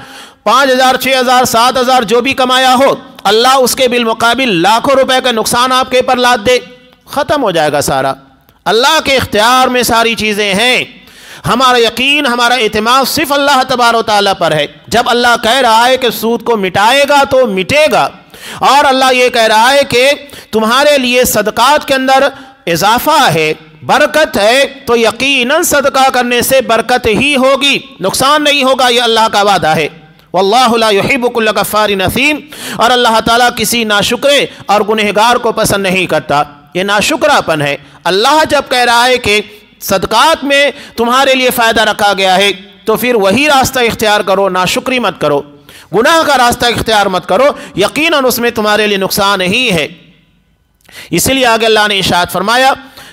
5,000 6,000 7,000 جو بھی کمایا ہو، اللہ اس کے بالمقابل لاکھوں روپے کا نقصان آپ کے پر لاد دے، ختم ہو جائے گا سارا۔ اللہ کے اختیار میں ساری چیزیں ہیں۔ ہمارا یقین، ہمارا اعتماد صرف اللہ تبارک و تعالیٰ پر ہے۔ جب اللہ کہہ رہا ہے کہ سود کو مٹائے گا تو مٹے گا، اور اللہ یہ کہہ رہا ہے کہ تمہارے لیے صدقات کے اندر اضافہ ہے، برکت ہے، تو یقیناً صدقہ کرنے سے برکت ہی ہوگی، نقصان نہیں ہوگا، یہ اللہ کا وعدہ ہے۔ واللہ لا يحب كل كفار اثیم، اور اللہ تعالیٰ کسی ناشکرے اور گنہگار کو پسند نہیں کرتا۔ یہ ناشکراپن ہے۔ اللہ جب کہہ رہا ہے کہ صدقات میں تمہارے لیے فائدہ رکھا گیا ہے تو پھر وہی راستہ اختیار کرو، ناشکری مت کرو، گناہ کا راستہ اختیار مت کرو، یقیناً اس میں تمہارے لیے نقصان ہی ہے۔ اسی لیے آگے اللہ نے ارشاد فرمایا،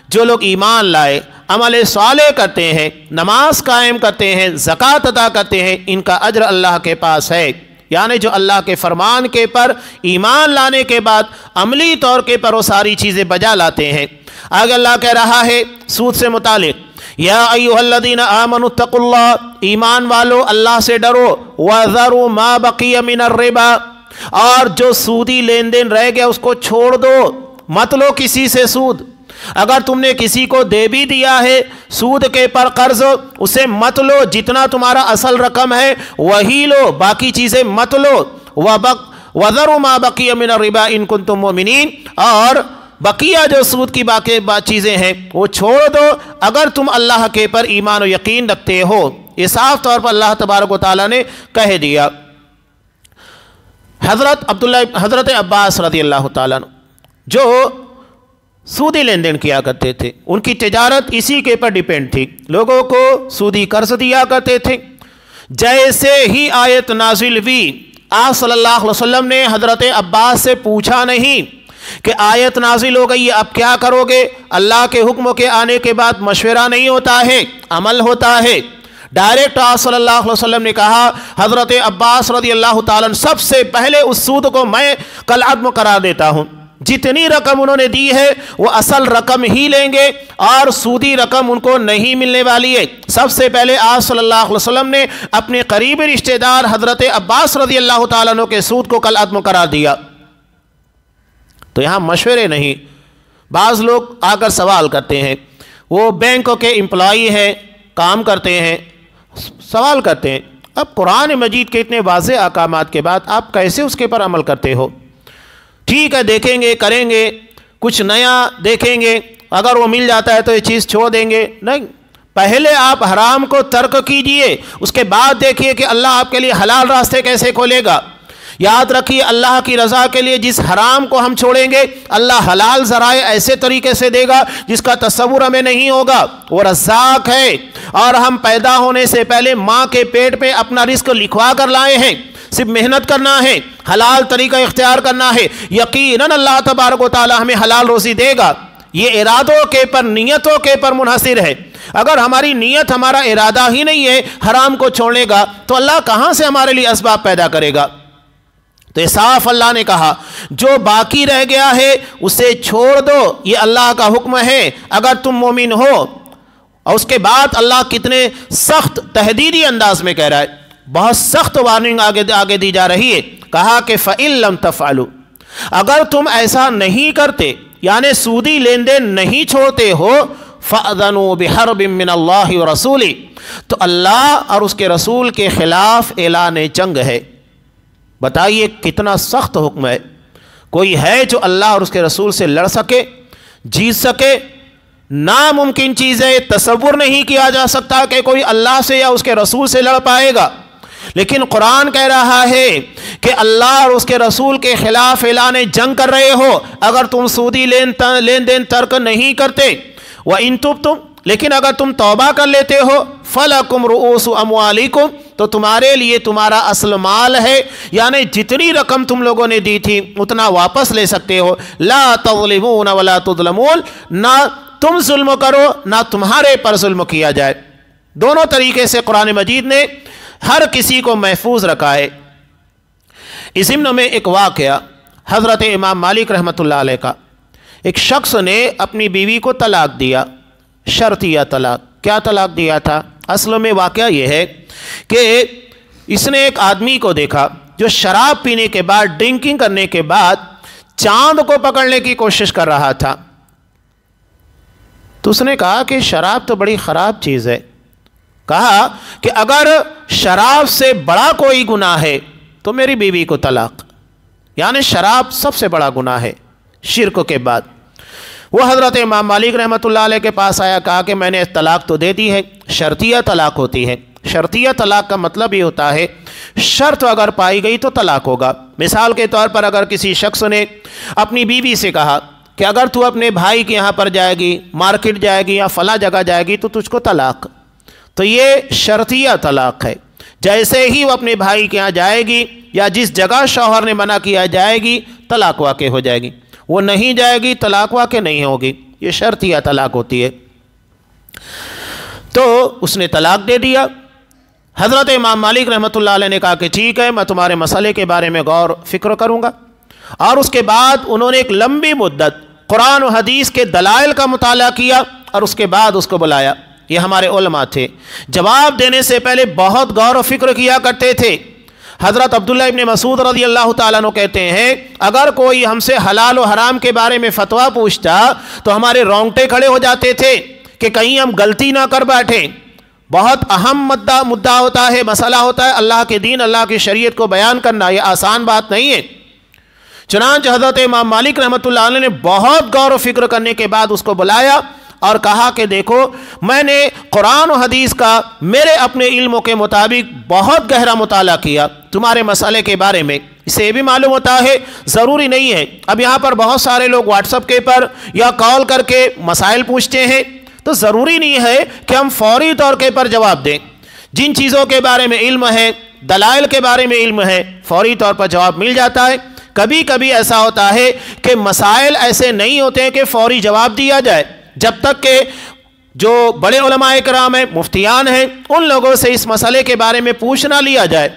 جو لوگ ایمان لائے، عمل صالح کرتے ہیں، نماز قائم کرتے ہیں، زکوٰۃ ادا کرتے ہیں، ان کا اجر اللہ کے پاس ہے۔ یعنی جو اللہ کے فرمان کے پر ایمان لانے کے بعد عملی طور کے پر وہ ساری چیزیں بجا لاتے ہیں۔ آگے اللہ کہہ رہا ہے سود سے متعلق، یا ایھا الذین آمنوا اتقوا اللہ، ایمان والو اللہ سے ڈرو، وذروا ما بقی من الربا، اور جو سودی لین دین رہ گیا اس کو چھوڑ دو، مت لو کسی سے سود۔ اگر تم نے کسی کو دے بھی دیا ہے سود کے پر قرض، اسے مت لو، جتنا تمہارا اصل رقم ہے وہی لو، باقی چیزیں مت لو۔ وَذَرُوا مَا بَقِيَ مِنَ الرِّبَا إِن كُنتُم مُؤْمِنِينَ، اور بقیہ جو سود کی باقی چیزیں ہیں وہ چھوڑ دو اگر تم اللہ کے پر ایمان و یقین رکھتے ہو۔ یہ صاف طور پر اللہ تبارک و تعالیٰ نے کہہ دیا۔ حضرت عباس رضی اللہ تعالیٰ عنہ جو سودی لین دین کیا کرتے تھے، ان کی تجارت اسی کے پر ڈیپینڈ تھی، لوگوں کو سودی قرض دیا کرتے تھے۔ جیسے ہی آیت نازل ہوئی، آپ صلی اللہ علیہ وسلم نے حضرت عباس سے پوچھا نہیں کہ آیت نازل ہو گئی اب کیا کرو گے۔ اللہ کے حکم کے آنے کے بعد مشورہ نہیں ہوتا ہے، عمل ہوتا ہے۔ ڈائریکٹ آپ صلی اللہ علیہ وسلم نے کہا، حضرت عباس رضی اللہ تعالیٰ عنہ سب سے پہلے اس سود کو میں کالعدم قرار دیتا ہوں۔ جتنی رقم انہوں نے دی ہے وہ اصل رقم ہی لیں گے، اور سودی رقم ان کو نہیں ملنے والی ہے۔ سب سے پہلے آپ صلی اللہ علیہ وسلم نے اپنے قریبی رشتہ دار حضرت عباس رضی اللہ تعالیٰ عنہ کے سود کو کالعدم قرار دیا۔ تو یہاں مشورے نہیں۔ بعض لوگ آ کر سوال کرتے ہیں، وہ بینکوں کے امپلائی ہیں، کام کرتے ہیں، سوال کرتے ہیں اب قرآن مجید کے اتنے واضح احکامات کے بعد آپ کیسے اس کے پر عمل کرتے ہو؟ ٹھیک ہے دیکھیں گے، کریں گے، کچھ نیا دیکھیں گے، اگر وہ مل جاتا ہے تو یہ چیز چھوڑ دیں گے۔ نہیں، پہلے آپ حرام کو ترک کیجئے، اس کے بعد دیکھیے کہ اللہ آپ کے لیے حلال راستے کیسے کھولے گا۔ یاد رکھیے اللہ کی رضا کے لیے جس حرام کو ہم چھوڑیں گے، اللہ حلال ذرائع ایسے طریقے سے دے گا جس کا تصور ہمیں نہیں ہوگا۔ وہ رزاق ہے، اور ہم پیدا ہونے سے پہلے ماں کے پیٹ پہ اپنا رزق لکھوا کر لائے ہیں، صرف محنت کرنا ہے، حلال طریقہ اختیار کرنا ہے، یقیناً اللہ تبارک و تعالی ہمیں حلال روزی دے گا۔ یہ ارادوں کے پر، نیتوں کے پر منحصر ہے۔ اگر ہماری نیت، ہمارا ارادہ ہی نہیں ہے حرام کو چھوڑنے کا، تو اللہ کہاں سے ہمارے لیے اسباب پیدا کرے گا؟ تو صاف اللہ نے کہا جو باقی رہ گیا ہے اسے چھوڑ دو، یہ اللہ کا حکم ہے اگر تم مومن ہو۔ اور اس کے بعد اللہ کتنے سخت تہدیدی انداز میں کہہ رہا ہے، بہت سخت وارننگ آگے دی جا رہی ہے۔ کہا کہ فَإِن لَمْ تَفْعَلُوا، اگر تم ایسا نہیں کرتے، یعنی سودی لین دین نہیں چھوڑتے ہو، فَأْذَنُوا بِحَرْبٍ مِّنَ اللَّهِ وَرَسُولِهِ، تو اللہ اور اس کے رسول کے خلاف اعلان جنگ ہے۔ بتائیے کتنا سخت حکم ہے۔ کوئی ہے جو اللہ اور اس کے رسول سے لڑ سکے، جیت سکے؟ ناممکن چیز ہے، تصور نہیں کیا جا سکتا کہ کوئی اللہ سے یا اس کے رسول سے لڑ پائے گا۔ لیکن قرآن کہہ رہا ہے کہ اللہ اور اس کے رسول کے خلاف اعلان جنگ کر رہے ہو اگر تم سودی لین دین ترک نہیں کرتے۔ وَإِن تُبْتُمْ، لیکن اگر تم توبہ کر لیتے ہو، فَلَكُمْ رُؤُوسُ أَمْوَالِكُمْ، تو تمہارے لیے تمہارا اصل مال ہے، یعنی جتنی رقم تم لوگوں نے دی تھی اتنا واپس لے سکتے ہو۔ لا تظلمون ولا تظلمون، نہ تم ظلم کرو نہ تمہارے پر ظلم کیا جائے۔ دونوں طریقے سے قرآن مجید نے ہر کسی کو محفوظ رکھا ہے۔ اس ضمن میں ایک واقعہ حضرت امام مالک رحمۃ اللہ علیہ کا، ایک شخص نے اپنی بیوی کو طلاق دیا، شرطیہ طلاق۔ کیا طلاق دیا تھا؟ اصل میں واقعہ یہ ہے کہ اس نے ایک آدمی کو دیکھا جو شراب پینے کے بعد، ڈرنکنگ کرنے کے بعد چاند کو پکڑنے کی کوشش کر رہا تھا۔ تو اس نے کہا کہ شراب تو بڑی خراب چیز ہے۔ کہا کہ اگر شراب سے بڑا کوئی گناہ ہے تو میری بیوی کو طلاق، یعنی شراب سب سے بڑا گناہ ہے شرک کے بعد۔ وہ حضرت امام مالک رحمۃ اللہ علیہ کے پاس آیا، کہا کہ میں نے طلاق تو دے دی ہے، شرطیہ طلاق ہوتی ہے۔ شرطیہ طلاق کا مطلب یہ ہوتا ہے شرط اگر پائی گئی تو طلاق ہوگا۔ مثال کے طور پر اگر کسی شخص نے اپنی بیوی سے کہا کہ اگر تو اپنے بھائی کے یہاں پر جائے گی، مارکیٹ جائے گی یا فلاں جگہ جائے گی تو تجھ کو طلاق، تو یہ شرطیہ طلاق ہے۔ جیسے ہی وہ اپنے بھائی کے یہاں جائے گی یا جس جگہ شوہر نے منع کیا جائے گی، طلاق واقع ہو جائے گی۔ وہ نہیں جائے گی، طلاق واقع نہیں ہوگی۔ یہ شرطیہ طلاق ہوتی ہے۔ تو اس نے طلاق دے دیا۔ حضرت امام مالک رحمۃ اللہ علیہ نے کہا کہ ٹھیک ہے، میں تمہارے مسئلے کے بارے میں غور فکر کروں گا۔ اور اس کے بعد انہوں نے ایک لمبی مدت قرآن و حدیث کے دلائل کا مطالعہ کیا اور اس کے بعد اس کو بلایا۔ یہ ہمارے علماء تھے، جواب دینے سے پہلے بہت غور و فکر کیا کرتے تھے۔ حضرت عبداللہ ابن مسعود رضی اللہ تعالیٰ عنہ کہتے ہیں اگر کوئی ہم سے حلال و حرام کے بارے میں فتویٰ پوچھتا تو ہمارے رونگٹے کھڑے ہو جاتے تھے کہ کہیں ہم غلطی نہ کر بیٹھیں۔ بہت اہم مدعا ہوتا ہے، مسئلہ ہوتا ہے، اللہ کے دین، اللہ کی شریعت کو بیان کرنا یہ آسان بات نہیں ہے۔ چنانچہ حضرت امام مالک رحمۃ اللہ علیہ نے بہت غور و فکر کرنے کے بعد اس کو بلایا اور کہا کہ دیکھو، میں نے قرآن و حدیث کا میرے اپنے علموں کے مطابق بہت گہرا مطالعہ کیا تمہارے مسئلے کے بارے میں۔ اسے یہ بھی معلوم ہوتا ہے ضروری نہیں ہے، اب یہاں پر بہت سارے لوگ واٹس ایپ کے پر یا کال کر کے مسائل پوچھتے ہیں، تو ضروری نہیں ہے کہ ہم فوری طور کے پر جواب دیں۔ جن چیزوں کے بارے میں علم ہے، دلائل کے بارے میں علم ہے، فوری طور پر جواب مل جاتا ہے۔ کبھی کبھی ایسا ہوتا ہے کہ مسائل ایسے نہیں ہوتے ہیں کہ فوری جواب دیا جائے، جب تک کہ جو بڑے علماء کرام ہیں، مفتیان ہیں، ان لوگوں سے اس مسئلے کے بارے میں پوچھ نہ لیا جائے،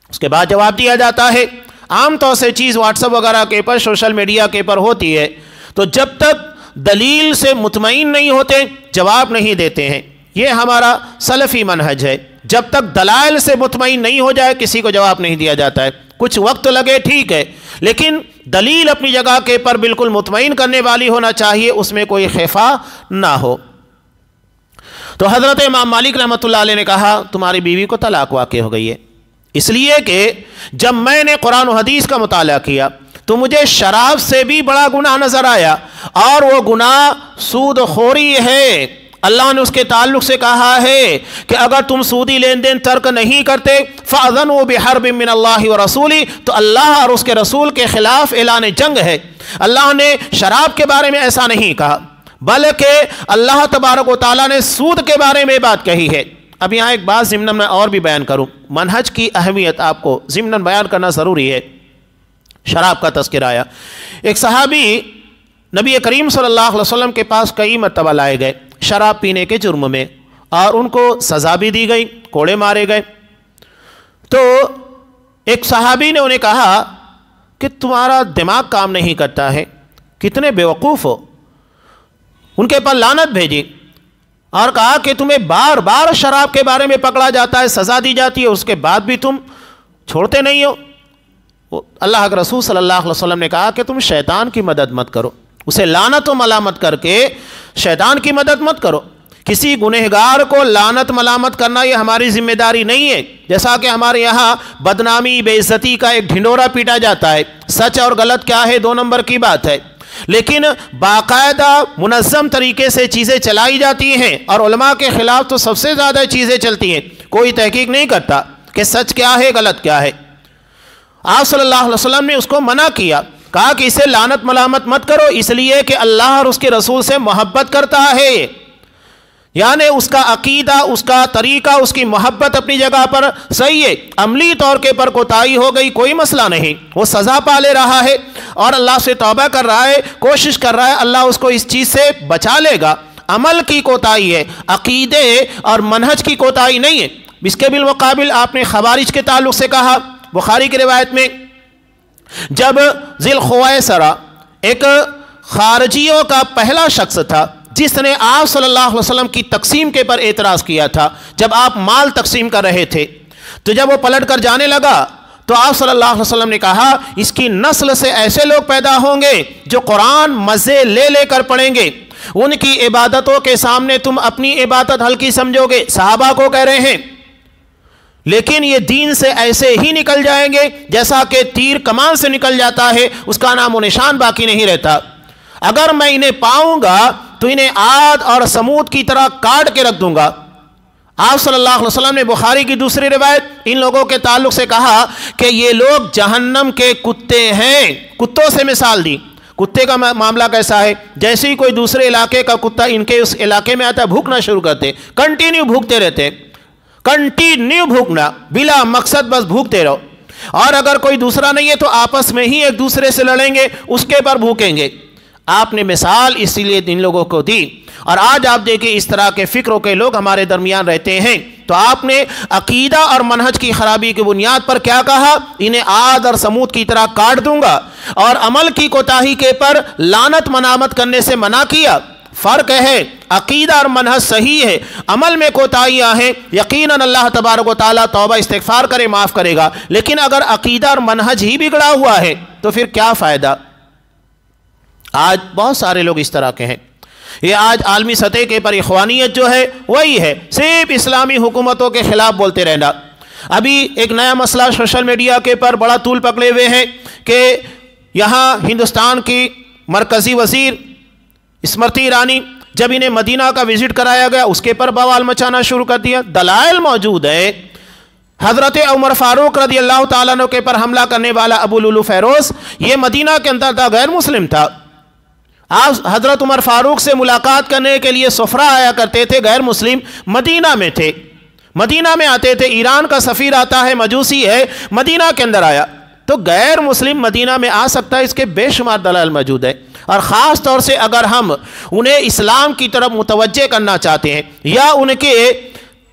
اس کے بعد جواب دیا جاتا ہے۔ عام طور سے چیز واٹس ایپ وغیرہ کے پر، سوشل میڈیا کے پر ہوتی ہے، تو جب تک دلیل سے مطمئن نہیں ہوتے جواب نہیں دیتے ہیں۔ یہ ہمارا سلفی منہج ہے، جب تک دلائل سے مطمئن نہیں ہو جائے کسی کو جواب نہیں دیا جاتا ہے۔ کچھ وقت لگے ٹھیک ہے، لیکن دلیل اپنی جگہ کے پر بالکل مطمئن کرنے والی ہونا چاہیے، اس میں کوئی خفا نہ ہو۔ تو حضرت امام مالک رحمۃ اللہ علیہ نے کہا تمہاری بیوی کو طلاق واقع ہو گئی ہے، اس لیے کہ جب میں نے قرآن و حدیث کا مطالعہ کیا تو مجھے شراب سے بھی بڑا گناہ نظر آیا، اور وہ گناہ سود خوری ہے۔ اللہ نے اس کے تعلق سے کہا ہے کہ اگر تم سودی لین دین ترک نہیں کرتے فَأَذَنُوا بِحَرْبٍ مِّنَ اللَّهِ وَرَسُولِهِ، تو اللہ اور اس کے رسول کے خلاف اعلان جنگ ہے۔ اللہ نے شراب کے بارے میں ایسا نہیں کہا، بلکہ اللہ تبارک و تعالیٰ نے سود کے بارے میں بات کہی ہے۔ اب یہاں ایک بات ضمن میں اور بھی بیان کروں، منہج کی اہمیت آپ کو ضمن بیان کرنا ضروری ہے۔ شراب کا تذکرہ آیا، ایک صحابی نبی کریم صلی اللہ علیہ وسلم کے پاس کئی مرتبہ لائے گئے شراب پینے کے جرم میں، اور ان کو سزا بھی دی گئی، کوڑے مارے گئے۔ تو ایک صحابی نے انہیں کہا کہ تمہارا دماغ کام نہیں کرتا ہے، کتنے بیوقوف ہو۔ ان کے پر لعنت بھیجی اور کہا کہ تمہیں بار بار شراب کے بارے میں پکڑا جاتا ہے، سزا دی جاتی ہے، اس کے بعد بھی تم چھوڑتے نہیں ہو۔ اللہ کے رسول صلی اللہ علیہ وسلم نے کہا کہ تم شیطان کی مدد مت کرو، اسے لعنت و ملامت کر کے شیطان کی مدد مت کرو۔ کسی گنہگار کو لعنت ملامت کرنا یہ ہماری ذمہ داری نہیں ہے، جیسا کہ ہمارے یہاں بدنامی بے عزتی کا ایک ڈھنڈورا پیٹا جاتا ہے، سچ اور غلط کیا ہے 2 نمبر کی بات ہے، لیکن باقاعدہ منظم طریقے سے چیزیں چلائی جاتی ہیں، اور علماء کے خلاف تو سب سے زیادہ چیزیں چلتی ہیں، کوئی تحقیق نہیں کرتا کہ سچ کیا ہے غلط کیا ہے۔ آپ صلی اللہ علیہ وسلم نے اس کو منع کیا، کہا کہ اسے لعنت ملامت مت کرو، اس لیے کہ اللہ اور اس کے رسول سے محبت کرتا ہے۔ یعنی اس کا عقیدہ، اس کا طریقہ، اس کی محبت اپنی جگہ پر صحیح ہے، عملی طور کے پر کوتاہی ہو گئی کوئی مسئلہ نہیں، وہ سزا پا لے رہا ہے اور اللہ سے توبہ کر رہا ہے، کوشش کر رہا ہے، اللہ اس کو اس چیز سے بچا لے گا۔ عمل کی کوتاہی ہے، عقیدے اور منہج کی کوتاہی نہیں ہے۔ اس کے بالمقابل آپ نے خوارج کے تعلق سے کہا، بخاری کی روایت میں جب ذی الخویسرہ ایک خارجیوں کا پہلا شخص تھا جس نے آپ صلی اللہ علیہ وسلم کی تقسیم کے پر اعتراض کیا تھا، جب آپ مال تقسیم کر رہے تھے تو جب وہ پلٹ کر جانے لگا تو آپ صلی اللہ علیہ وسلم نے کہا اس کی نسل سے ایسے لوگ پیدا ہوں گے جو قرآن مزے لے لے کر پڑھیں گے، ان کی عبادتوں کے سامنے تم اپنی عبادت ہلکی سمجھو گے۔ صحابہ کو کہہ رہے ہیں لیکن یہ دین سے ایسے ہی نکل جائیں گے جیسا کہ تیر کمان سے نکل جاتا ہے، اس کا نام و نشان باقی نہیں رہتا۔ اگر میں انہیں پاؤں گا تو انہیں عاد اور سمود کی طرح کاٹ کے رکھ دوں گا۔ آپ صلی اللہ علیہ وسلم نے بخاری کی دوسری روایت ان لوگوں کے تعلق سے کہا کہ یہ لوگ جہنم کے کتے ہیں، کتوں سے مثال دی۔ کتے کا معاملہ کیسا ہے؟ جیسے ہی کوئی دوسرے علاقے کا کتا ان کے اس علاقے میں آتا ہے بھوکنا شروع کرتے، کنٹینیو بھوکتے رہتے، کنٹینیو بھوکنا، بلا مقصد بس بھوکتے رہو، اور اگر کوئی دوسرا نہیں ہے تو آپس میں ہی ایک دوسرے سے لڑیں گے، اس کے پر بھوکیں گے۔ آپ نے مثال اسی لیے ان لوگوں کو دی، اور آج آپ دیکھیں اس طرح کے فکروں کے لوگ ہمارے درمیان رہتے ہیں۔ تو آپ نے عقیدہ اور منہج کی خرابی کی بنیاد پر کیا کہا؟ انہیں عاد اور سمود کی طرح کاٹ دوں گا، اور عمل کی کوتاہی کے پر لعنت منامت کرنے سے منع کیا۔ فرق ہے، عقیدہ اور منہج صحیح ہے، عمل میں کوتاہیاں ہیں، یقیناً اللہ تبارک و تعالیٰ توبہ استغفار کرے معاف کرے گا، لیکن اگر عقیدہ اور منہج ہی بگڑا ہوا ہے تو پھر کیا فائدہ؟ آج بہت سارے لوگ اس طرح کے ہیں۔ یہ آج عالمی سطح کے پر اخوانیت جو ہے وہی ہے، صرف اسلامی حکومتوں کے خلاف بولتے رہنا۔ ابھی ایک نیا مسئلہ سوشل میڈیا کے پر بڑا طول پکڑے ہوئے ہیں کہ یہاں ہندوستان کی مرکزی وزیر اسمرتی ایرانی جب انہیں مدینہ کا وزٹ کرایا گیا اس کے پر بوال مچانا شروع کر دیا۔ دلائل موجود ہے، حضرت عمر فاروق رضی اللہ تعالیٰ عنہ کے پر حملہ کرنے والا ابو لولو فیروز یہ مدینہ کے اندر تھا، غیر مسلم تھا۔ آپ حضرت عمر فاروق سے ملاقات کرنے کے لیے سفرہ آیا کرتے تھے، غیر مسلم مدینہ میں تھے، مدینہ میں آتے تھے۔ ایران کا سفیر آتا ہے، مجوسی ہے، مدینہ کے اندر آیا تو غیر مسلم مدینہ میں آ سکتا ہے، اس کے بے شمار دلائل موجود ہے۔ اور خاص طور سے اگر ہم انہیں اسلام کی طرف متوجہ کرنا چاہتے ہیں یا ان کے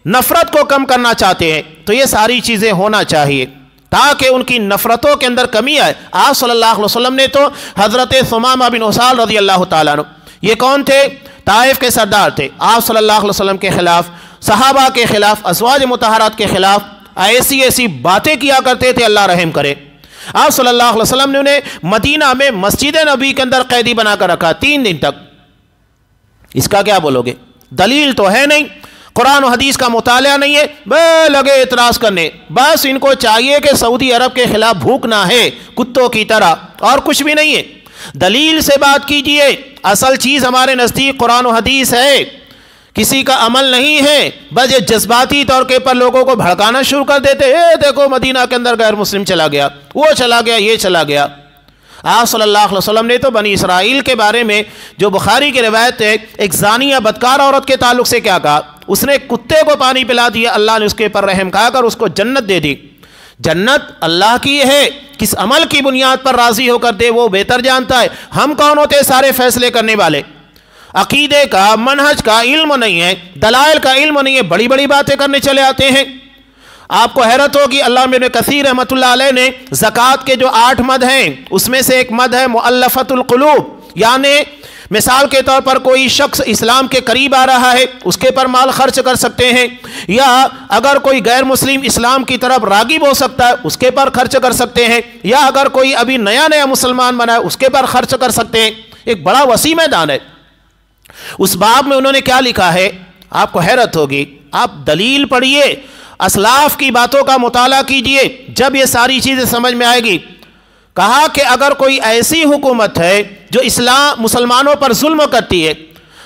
نفرت کو کم کرنا چاہتے ہیں تو یہ ساری چیزیں ہونا چاہیے تاکہ ان کی نفرتوں کے اندر کمی آئے۔ آپ صلی اللہ علیہ وسلم نے تو حضرت ثمامہ بن اسال رضی اللہ تعالیٰ عنہ، یہ کون تھے؟ طائف کے سردار تھے۔ آپ صلی اللہ علیہ وسلم کے خلاف، صحابہ کے خلاف، ازواج مطہرات کے خلاف ایسی ایسی باتیں کیا کرتے تھے، اللہ رحم کرے۔ آپ صلی اللہ علیہ وسلم نے انہیں مدینہ میں مسجد نبی کے اندر قیدی بنا کر رکھا 3 دن تک۔ اس کا کیا بولو گے؟ دلیل تو ہے نہیں، قرآن و حدیث کا مطالعہ نہیں ہے، بے لگے اعتراض کرنے۔ بس ان کو چاہیے کہ سعودی عرب کے خلاف بھوکنا ہے کتوں کی طرح، اور کچھ بھی نہیں ہے۔ دلیل سے بات کیجئے، اصل چیز ہمارے نزدیک قرآن و حدیث ہے، کسی کا عمل نہیں ہے۔ بس یہ جذباتی طور کے پر لوگوں کو بھڑکانا شروع کر دیتے، دیکھو مدینہ کے اندر غیر مسلم چلا گیا، وہ چلا گیا، یہ چلا گیا۔ آپ صلی اللہ علیہ وسلم نے تو بنی اسرائیل کے بارے میں جو بخاری کی روایت ہے، ایک زانیہ بدکار عورت کے تعلق سے کیا کہا؟ اس نے کتے کو پانی پلا دیا، اللہ نے اس کے پر رحم کھا کر اس کو جنت دے دی۔ جنت اللہ کی ہے، کس عمل کی بنیاد پر راضی ہو کر دے وہ بہتر جانتا ہے۔ ہم کون ہوتے سارے فیصلے کرنے والے؟ عقیدے کا، منہج کا علم نہیں ہے، دلائل کا علم نہیں ہے، بڑی بڑی باتیں کرنے چلے آتے ہیں۔ آپ کو حیرت ہوگی، علامہ ابن کثیر رحمۃ اللہ علیہ نے زکوٰۃ کے جو 8 مد ہیں اس میں سے ایک مد ہے مؤلفۃ القلوب، یعنی مثال کے طور پر کوئی شخص اسلام کے قریب آ رہا ہے، اس کے پر مال خرچ کر سکتے ہیں، یا اگر کوئی غیر مسلم اسلام کی طرف راغب ہو سکتا ہے اس کے پر خرچ کر سکتے ہیں، یا اگر کوئی ابھی نیا مسلمان بنا ہے اس کے پر خرچ کر سکتے ہیں۔ ایک بڑا وسیع میدان ہے۔ اس باب میں انہوں نے کیا لکھا ہے، آپ کو حیرت ہوگی، آپ دلیل پڑھیے، اسلاف کی باتوں کا مطالعہ کیجئے، جب یہ ساری چیزیں سمجھ میں آئے گی۔ کہا کہ اگر کوئی ایسی حکومت ہے جو مسلمانوں پر ظلم کرتی ہے،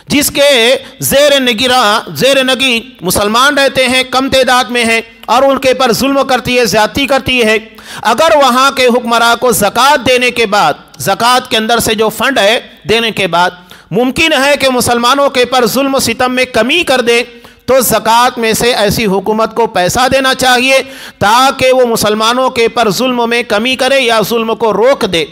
جس کے زیر نگی مسلمان رہتے ہیں، کم تعداد میں ہیں، اور ان کے پر ظلم کرتی ہے، زیادتی کرتی ہے، اگر وہاں کے حکمراں کو زکوٰۃ دینے کے بعد، زکوٰۃ کے اندر سے جو فنڈ ہے دینے کے بعد ممکن ہے کہ مسلمانوں کے پر ظلم و ستم میں کمی کر دے تو زکوٰۃ میں سے ایسی حکومت کو پیسہ دینا چاہیے تاکہ وہ مسلمانوں کے پر ظلم میں کمی کرے یا ظلم کو روک دے۔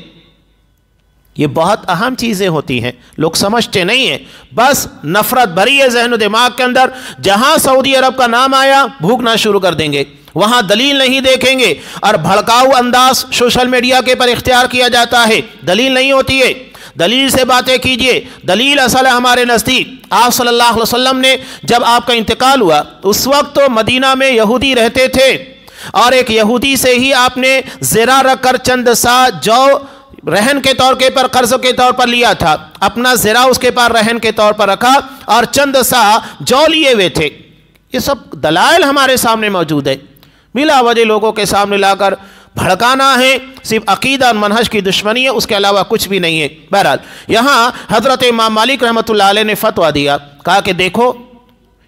یہ بہت اہم چیزیں ہوتی ہیں، لوگ سمجھتے نہیں ہیں، بس نفرت بھری ہے ذہن و دماغ کے اندر۔ جہاں سعودی عرب کا نام آیا بھوکنا شروع کر دیں گے، وہاں دلیل نہیں دیکھیں گے، اور بھڑکاؤ انداز سوشل میڈیا کے پر اختیار کیا جاتا ہے۔ دلیل نہیں ہوتی ہے، دلیل سے باتیں کیجئے۔ دلیل اصل ہے ہمارے نزدیک آپ صلی اللہ علیہ وسلم نے جب آپ کا انتقال ہوا اس وقت تو مدینہ میں یہودی رہتے تھے، اور ایک یہودی سے ہی آپ نے زرہ رکھ کر چند سا جو رہن کے طور کے پر قرض کے طور پر لیا تھا، اپنا زرہ اس کے پاس رہن کے طور پر رکھا اور چند سا جو لیے ہوئے تھے۔ یہ سب دلائل ہمارے سامنے موجود ہے، بلا وجہ لوگوں کے سامنے لا کر بھڑکانا ہے، صرف عقیدہ اور منہج کی دشمنی ہے، اس کے علاوہ کچھ بھی نہیں ہے۔ بہرحال یہاں حضرت امام مالک رحمۃ اللہ علیہ نے فتویٰ دیا، کہا کہ دیکھو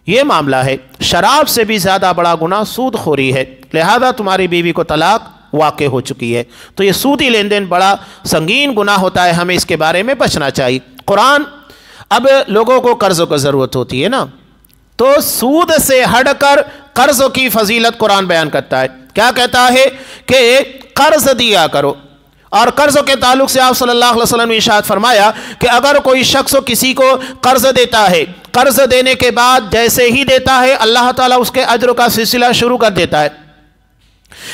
یہ معاملہ ہے، شراب سے بھی زیادہ بڑا گناہ سود خوری ہے، لہذا تمہاری بیوی کو طلاق واقع ہو چکی ہے، تو یہ سودی لین دین بڑا سنگین گناہ ہوتا ہے، ہمیں اس کے بارے میں بچنا چاہیے۔ قرآن اب لوگوں کو قرضوں کو ضرورت ہوتی ہے نا، تو سود سے ہٹ کر قرضوں کی فضیلت قرآن بیان کرتا ہے۔ کیا کہتا ہے کہ قرض دیا کرو، اور قرضوں کے تعلق سے آپ صلی اللہ علیہ وسلم نے ارشاد فرمایا کہ اگر کوئی شخص کسی کو قرض دیتا ہے، قرض دینے کے بعد جیسے ہی دیتا ہے اللہ تعالیٰ اس کے اجر کا سلسلہ شروع کر دیتا ہے۔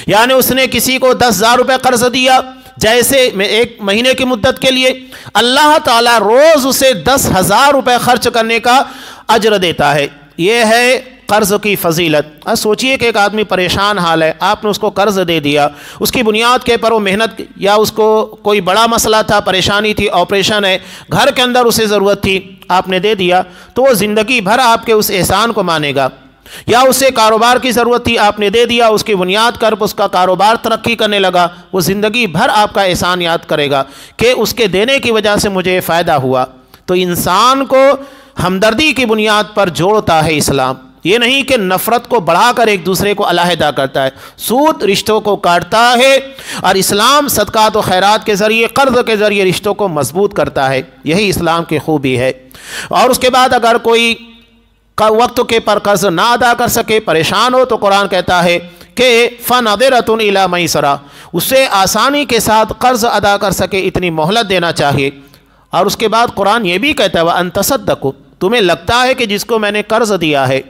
یعنی اس نے کسی کو 10,000 روپے قرض دیا، جیسے ایک مہینے کی مدت کے لیے، اللہ تعالیٰ روز اسے 10,000 روپے خرچ کرنے کا اجر دیتا ہے۔ یہ ہے قرض کی فضیلت۔ اب سوچئے کہ ایک آدمی پریشان حال ہے، آپ نے اس کو قرض دے دیا، اس کی بنیاد کے پر وہ محنت، یا اس کو کوئی بڑا مسئلہ تھا، پریشانی تھی، آپریشن ہے، گھر کے اندر اسے ضرورت تھی، آپ نے دے دیا، تو وہ زندگی بھر آپ کے اس احسان کو مانے گا۔ یا اسے کاروبار کی ضرورت تھی، آپ نے دے دیا، اس کی بنیاد کر اس کا کاروبار ترقی کرنے لگا، وہ زندگی بھر آپ کا احسان یاد کرے گا کہ اس کے دینے کی وجہ سے مجھے فائدہ ہوا۔ تو انسان کو ہمدردی کی بنیاد پر جوڑتا ہے اسلام، یہ نہیں کہ نفرت کو بڑھا کر ایک دوسرے کو علیحدہ کرتا ہے۔ سود رشتوں کو کاٹتا ہے، اور اسلام صدقات و خیرات کے ذریعے، قرض کے ذریعے رشتوں کو مضبوط کرتا ہے، یہی اسلام کی خوبی ہے۔ اور اس کے بعد اگر کوئی وقت کے پر قرض نہ ادا کر سکے، پریشان ہو، تو قرآن کہتا ہے کہ فَنَظِرَةٌ إِلَىٰ مَيْسَرَةٍ، اسے آسانی کے ساتھ قرض ادا کر سکے اتنی مہلت دینا چاہیے۔ اور اس کے بعد قرآن یہ بھی کہتا ہے وَأَن تَصَدَّقُوا، تمہیں لگتا ہے کہ جس کو میں نے قرض دیا ہے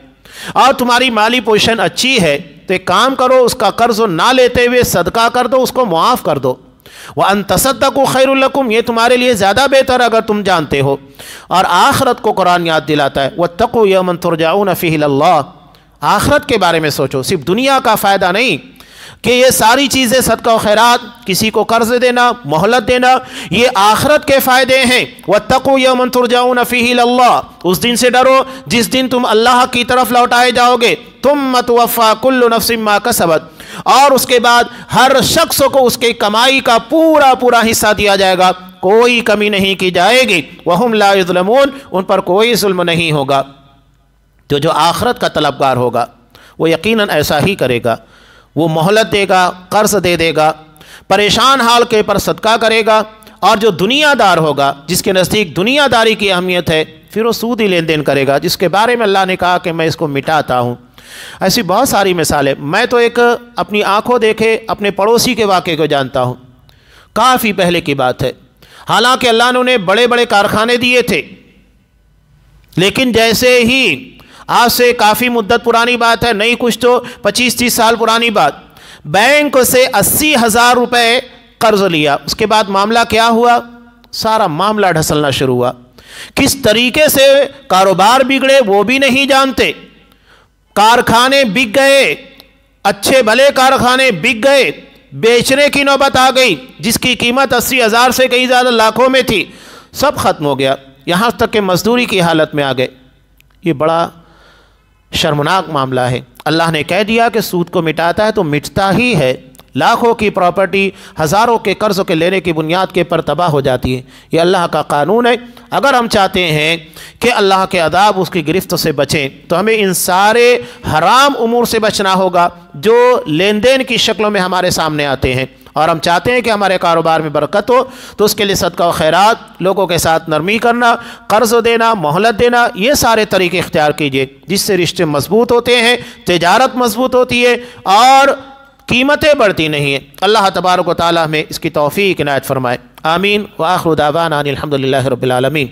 اور تمہاری مالی پوزیشن اچھی ہے تو ایک کام کرو، اس کا قرض نہ لیتے ہوئے صدقہ کر دو، اس کو معاف کر دو۔ وَأَن تَصَدَّقُوا خَيْرٌ لَكُمْ، یہ تمہارے لیے زیادہ بہتر اگر تم جانتے ہو۔ اور آخرت کو قرآن یاد دلاتا ہے وَاتَّقُوا يَوْمًا تُرْجَعُونَ فِيهِ إِلَى اللَّهِ، آخرت کے بارے میں سوچو، صرف دنیا کا فائدہ نہیں کہ یہ ساری چیزیں صدقہ و خیرات، کسی کو قرض دینا، مہلت دینا، یہ آخرت کے فائدے ہیں۔ وَاتَّقُوا يَوْمًا تُرْجَعُونَ فِيهِ إِلَى اللَّهِ، اس دن سے ڈرو جس دن تم اللہ کی طرف لوٹائے جاؤ گے۔ ثُمَّ تُوَفَّىٰ كُلُّ نَفْسٍ مَّا كَسَبَتْ، اور اس کے بعد ہر شخص کو اس کی کمائی کا پورا پورا حصہ دیا جائے گا، کوئی کمی نہیں کی جائے گی۔ وَهُمْ لَا يُظْلَمُونَ، ان پر کوئی ظلم نہیں ہوگا۔ تو جو آخرت کا طلبگار ہوگا وہ یقیناً ایسا ہی کرے گا، وہ مہلت دے گا، قرض دے گا، پریشان حال کے پر صدقہ کرے گا۔ اور جو دنیا دار ہوگا، جس کے نزدیک دنیا داری کی اہمیت ہے، پھر وہ سودی لین دین کرے گا، جس کے بارے میں اللہ نے کہا کہ میں اس کو مٹاتا ہوں۔ ایسی بہت ساری مثالیں، میں تو ایک اپنی آنکھوں دیکھے اپنے پڑوسی کے واقعے کو جانتا ہوں، کافی پہلے کی بات ہے، حالانکہ اللہ نے انہیں بڑے بڑے کارخانے دیے تھے، لیکن جیسے ہی آج سے کافی مدت پرانی بات ہے، نہیں کچھ تو 25-30 سال پرانی بات، بینک سے 80,000 روپے قرض لیا، اس کے بعد معاملہ کیا ہوا، سارا معاملہ ڈھسلنا شروع ہوا، کس طریقے سے کاروبار بگڑے وہ بھی نہیں جانتے، کارخانے بک گئے، اچھے بھلے کارخانے بک گئے، بیچنے کی نوبت آ گئی، جس کی قیمت 80,000 سے کہیں زیادہ لاکھوں میں تھی، سب ختم ہو گیا، یہاں تک کہ مزدوری کی حالت میں آ گئے۔ یہ بڑا شرمناک معاملہ ہے۔ اللہ نے کہہ دیا کہ سود کو مٹاتا ہے تو مٹتا ہی ہے، لاکھوں کی پراپرٹی ہزاروں کے قرضوں کے لینے کی بنیاد کے پر تباہ ہو جاتی ہے، یہ اللہ کا قانون ہے۔ اگر ہم چاہتے ہیں کہ اللہ کے عذاب اس کی گرفت سے بچیں تو ہمیں ان سارے حرام امور سے بچنا ہوگا جو لین دین کی شکلوں میں ہمارے سامنے آتے ہیں، اور ہم چاہتے ہیں کہ ہمارے کاروبار میں برکت ہو، تو اس کے لیے صدقہ و خیرات، لوگوں کے ساتھ نرمی کرنا، قرض دینا، مہلت دینا، یہ سارے طریقے اختیار کیجئے، جس سے رشتے مضبوط ہوتے ہیں، تجارت مضبوط ہوتی ہے اور قیمتیں بڑھتی نہیں ہیں۔ اللہ تبارک و تعالی ہمیں اس کی توفیق عنایت فرمائے، آمین۔ وآخر دعوانا ان الحمد للہ رب العالمین۔